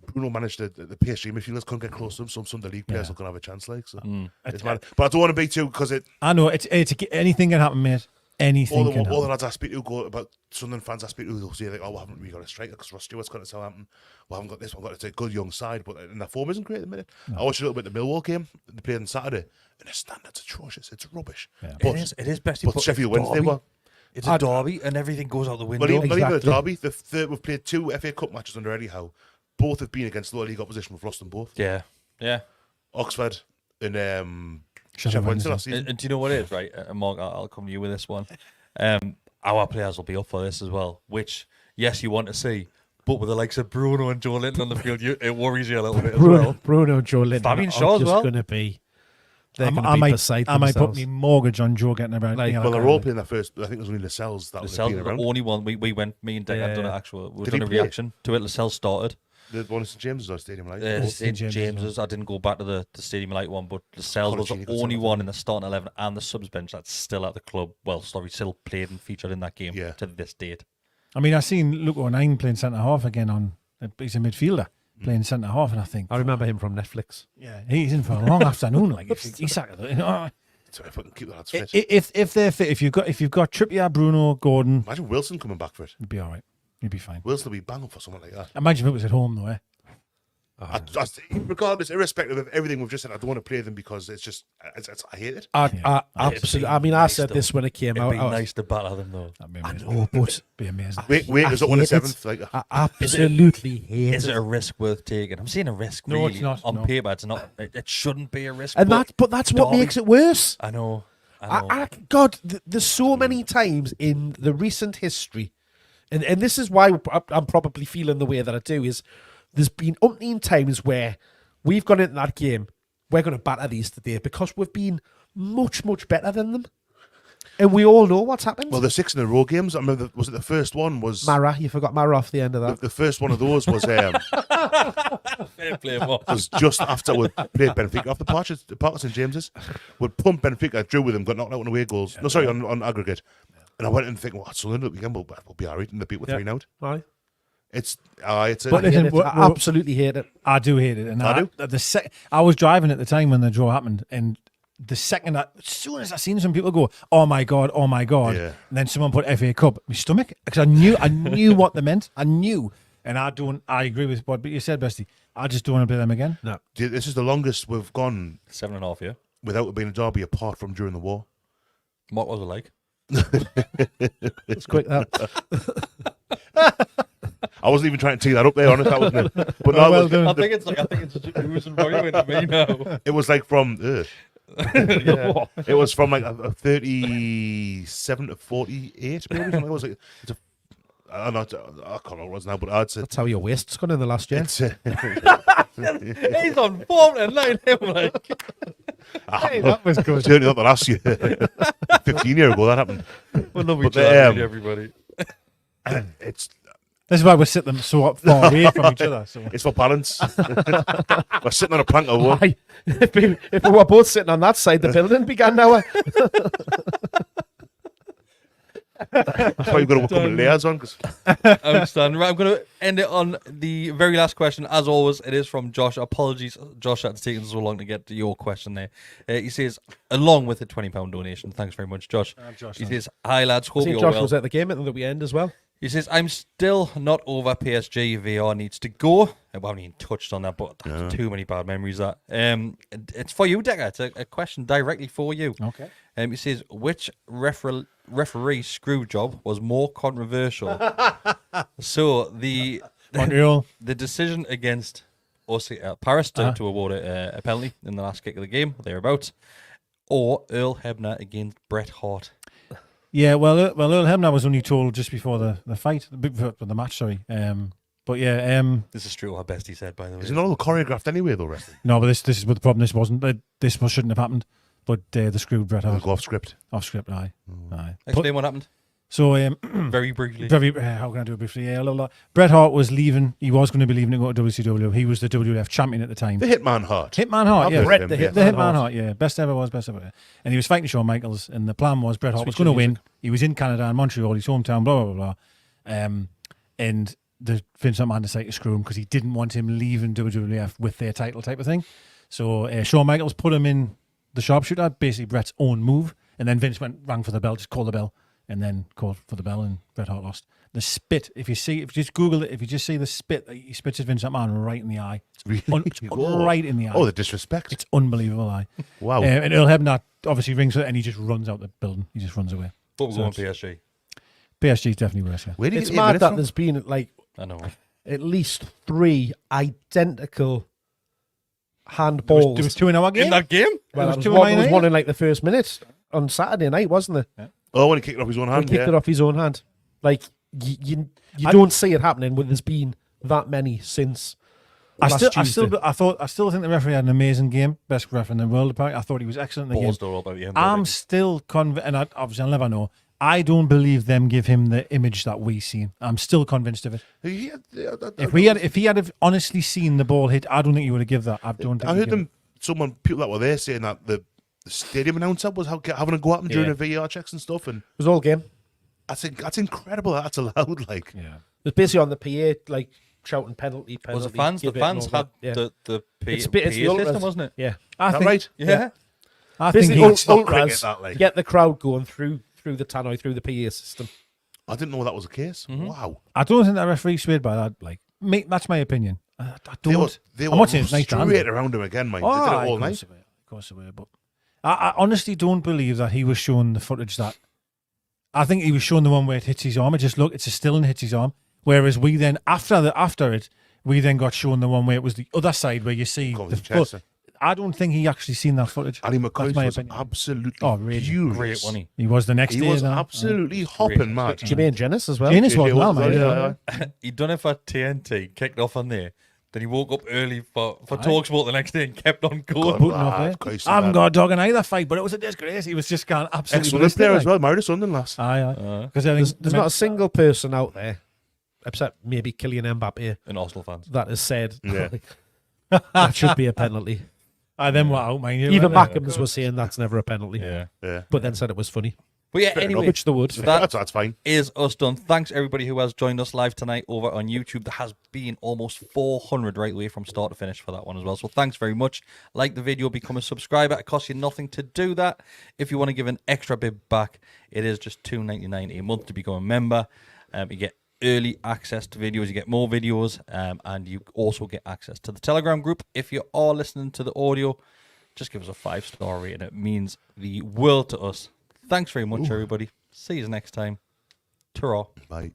Bruno managed the PSG midfielders couldn't get close to him. Some of the league players are going to have a chance, like, so it's mad. But I don't want to be too, because I know, it's anything can happen, mate. Anything can happen. All the lads I speak to go about Sunderland fans I speak to, they'll say, like, oh, we haven't really got a striker because Ross Stewart's got to Southampton. We haven't got this one, it's a good young side, but and their form isn't great at the minute. No. I watched a little bit of the Millwall game they played on Saturday, and the standard's atrocious. It's rubbish. Yeah. But, it is best. But Sheffield Wednesday were. It's a derby, and everything goes out the window. Not even a derby. We've played 2 FA Cup matches under Eddie Howe. Both have been against lower league opposition. We've lost them both. Yeah. Oxford and Sheffield Wednesday last season. And do you know what it is, right? Mark, I'll come to you with this one. Our players will be up for this as well, which, yes, you want to see. But with the likes of Bruno and Joe Linton on the field, it worries you a little bit as well. Bruno and Joe Linton Fabian Shaw as well. Going to be... I might put my mortgage on Joe getting around. Well, they're all playing their first. I think it was only Lascelles that Lascelles was the only one. We went. Me and Dick had done an actual. We've done a reaction to it. Lascelles started. The one at St James's or Stadium Light. St James's. I didn't go back to the Stadium Light one, but Lascelles was the only one in the starting 11 and the subs bench that's still at the club. Well, still played and featured in that game to this date. I mean, I seen Luke O'Neill playing centre half again. He's a midfielder. Playing centre half, and I remember him from Netflix. Yeah, he's in for a long afternoon. Like he's so if I can keep the lads fit. If they're fit, if you've got Trippier, Bruno, Gordon, imagine Wilson coming back for it. He'd be all right. He'd be fine. Wilson will be banging for someone like that. Imagine if it was at home, though. Eh? Regardless, irrespective of everything we've just said, I don't want to play them because it's just I hate it. Absolutely. I mean, I said this when it came out. It'd be nice to battle them, though. I know, but it'd be amazing. Wait, is up on the 7th. Like, I absolutely hate it. Is it a risk worth taking? I'm seeing a risk. Really. No, it's not. On paper, it's not. It shouldn't be a risk. And that's what makes it worse. I know. God, there's so many times in the recent history, and this is why I'm probably feeling the way that I do, is there's been umpteen times where we've gone into that game, we're going to batter these today because we've been much, much better than them. And we all know what's happened. Well, the 6 in a row games, I remember, was it the first one was... Mara, you forgot Mara off the end of that. The first one of those was... Fair play, was just after we played Benfica off the Park at St James's. We'd pumped Benfica, drew with them, got knocked out on away goals. Yeah, no, sorry, on aggregate. And I went in thinking, well, so the weekend we'll be all right, and they beat with 3 out. Right. I absolutely hate it. I do hate it. And I do. I was driving at the time when the draw happened, and the second as soon as I seen some people go, oh my god, and then someone put FA Cup, my stomach, because I knew what they meant. I knew, and I agree with what you said, Bestie. I just don't want to play them again. No, this is the longest we've gone 7.5 years without it being a derby, apart from during the war. What was it like? It's quick that. I wasn't even trying to tee that up there, honest. That wasn't it. But I think it's losing volume to me now. It was like from it was from like a 37 to 48, maybe. Something. It was like I can't remember what it was now, but I'd say that's how your waist's gone in the last year. He's on form tonight. Hey, that was good. Certainly not the last year. 15 years ago that happened. Well, love each other, everybody. This is why we're sitting so far away from each other. So. It's for balance. We're sitting on a plank or what? If we were both sitting on that side, the building began now. That's why you've got to come with layers on. Outstanding. Right, I'm going to end it on the very last question. As always, it is from Josh. Apologies, Josh, that's taken so long to get to your question there. He says, along with a £20 donation, thanks very much, Josh. He says, hi lads, hope you're Josh well. Was at the game at the weekend as well. He says, I'm still not over PSG. VR needs to go. I haven't even touched on that, but that's too many bad memories. That it's for you, Decker. It's a question directly for you. Okay. He says, which referee screw job was more controversial? So the decision against Paris to award a penalty in the last kick of the game, thereabouts, or Earl Hebner against Bret Hart. Yeah, well, Earl Hebner was only told just before the fight, before the match. Sorry, but yeah, this is true. What Bestie said, by the way. Is it not all choreographed anyway, though, wrestling? No, but this is what the problem. This wasn't. This shouldn't have happened. But they screwed Bret Hart. Go off script. Off script, aye. Explain what happened. So Very briefly. how can I do it briefly? Yeah, Bret Hart was leaving. He was going to be leaving to go to WCW. He was the WWF champion at the time. The Hitman Hart. Hitman Hart, yeah. Bret the Hitman Hart, yeah. Best ever. And he was fighting Shawn Michaels, and the plan was Bret Hart was going to win. He was in Canada and Montreal, his hometown, blah, blah, blah, blah. And the Vince McMahon decided to screw him because he didn't want him leaving WWF with their title type of thing. So Shawn Michaels put him in the sharpshooter, basically Bret's own move, and then Vince rang for the bell, just called the bell, and then called for the bell, and Bret Hart lost. The spit, if you just Google it, if you just see the spit, he spits at Vince McMahon right in the eye. It's right in the eye. Oh, the disrespect. It's unbelievable, eye. Wow. And Earl Hebner obviously rings it, and he just runs out the building. He just runs away. But we're going PSG. PSG is definitely worse, yeah. Where do you It's get the mad minutes that from? there's been like I know. at least 3 identical handballs. There was 2 in our game. In that game? Well, was there two was one, in there was my one in like the first minute on Saturday night, wasn't there? Yeah. Oh, when he kicked it off his own He hand. kicked it off his own hand. Like you don't see it happening when there's been that many since. I last still Tuesday. think the referee had an amazing game. Best referee in the world, apparently. I thought he was excellent in the game. Balls all about the end. I'm still convinced, and obviously I'll never know. I don't believe them give him the image that we seen. I'm still convinced of it. If he had honestly seen the ball hit, I don't think he would have given that. I don't. Think I heard people that were there saying that the stadium announcer was having a go at him during the VAR checks and stuff, and It was all game. I think that's incredible. That's allowed. Like, Yeah. It was basically on the PA, like shouting penalty. Was the fans? The give it and fans all had that. the It's PA the ultras. system, wasn't it? Yeah. I is that think, right? Yeah. I think Basically, he, not cricket, ultras that, like. get the crowd going through the tannoy, through the PA system. I didn't know that was the case. Wow. I don't think that referee swayed by that. Like, that's my opinion. I don't. They I'm were not saying it's nice to straight handle. around him again, mate. Oh, They did aye, it all of night. course they were, of course they were. But I honestly don't believe that he was showing the footage that. I think he was showing the one where it hits his arm. It just look, it's a still and hits his arm. Whereas we then after it, we then got shown the one where it was the other side where you see Got the his chest. foot. I don't think he actually seen that footage. Ali That's McCoy my was opinion. absolutely Really? furious. Great, wasn't he? He was the next He day. was now. absolutely hopping mad. Jermaine Jennis as well. Janus was Yeah, well, was, mate. yeah. He done it for TNT, kicked off on there. Then he woke up early for Talksport the next day and kept on going. Putting off Ah, there. of course, I haven't man. got a dog in either fight, but it was a disgrace. He was just going absolutely. Excellent there as well. Married a son last. Aye. Because I think There's not a single person out there, except maybe Kylian Mbappe, And Arsenal fans. that has said Yeah. that should be a penalty. then what out, man? Even Mackems was saying that's never a penalty, Yeah. Yeah. but then said it was funny, But yeah, Fair anyway, which they would. That's fine. is us done. Thanks everybody who has joined us live tonight over on YouTube. There has been almost 400 right away from start to finish for that one as well. So thanks very much. Like the video, become a subscriber. It costs you nothing to do that. If you want to give an extra bit back, it is just $2.99 a month to become a member. You get early access to videos, you get more videos, and you also get access to the Telegram group. If you are listening to the audio, just give us a 5-star rating. It means the world to us. Thanks very much, everybody. See you next time. Ta-ra. Bye.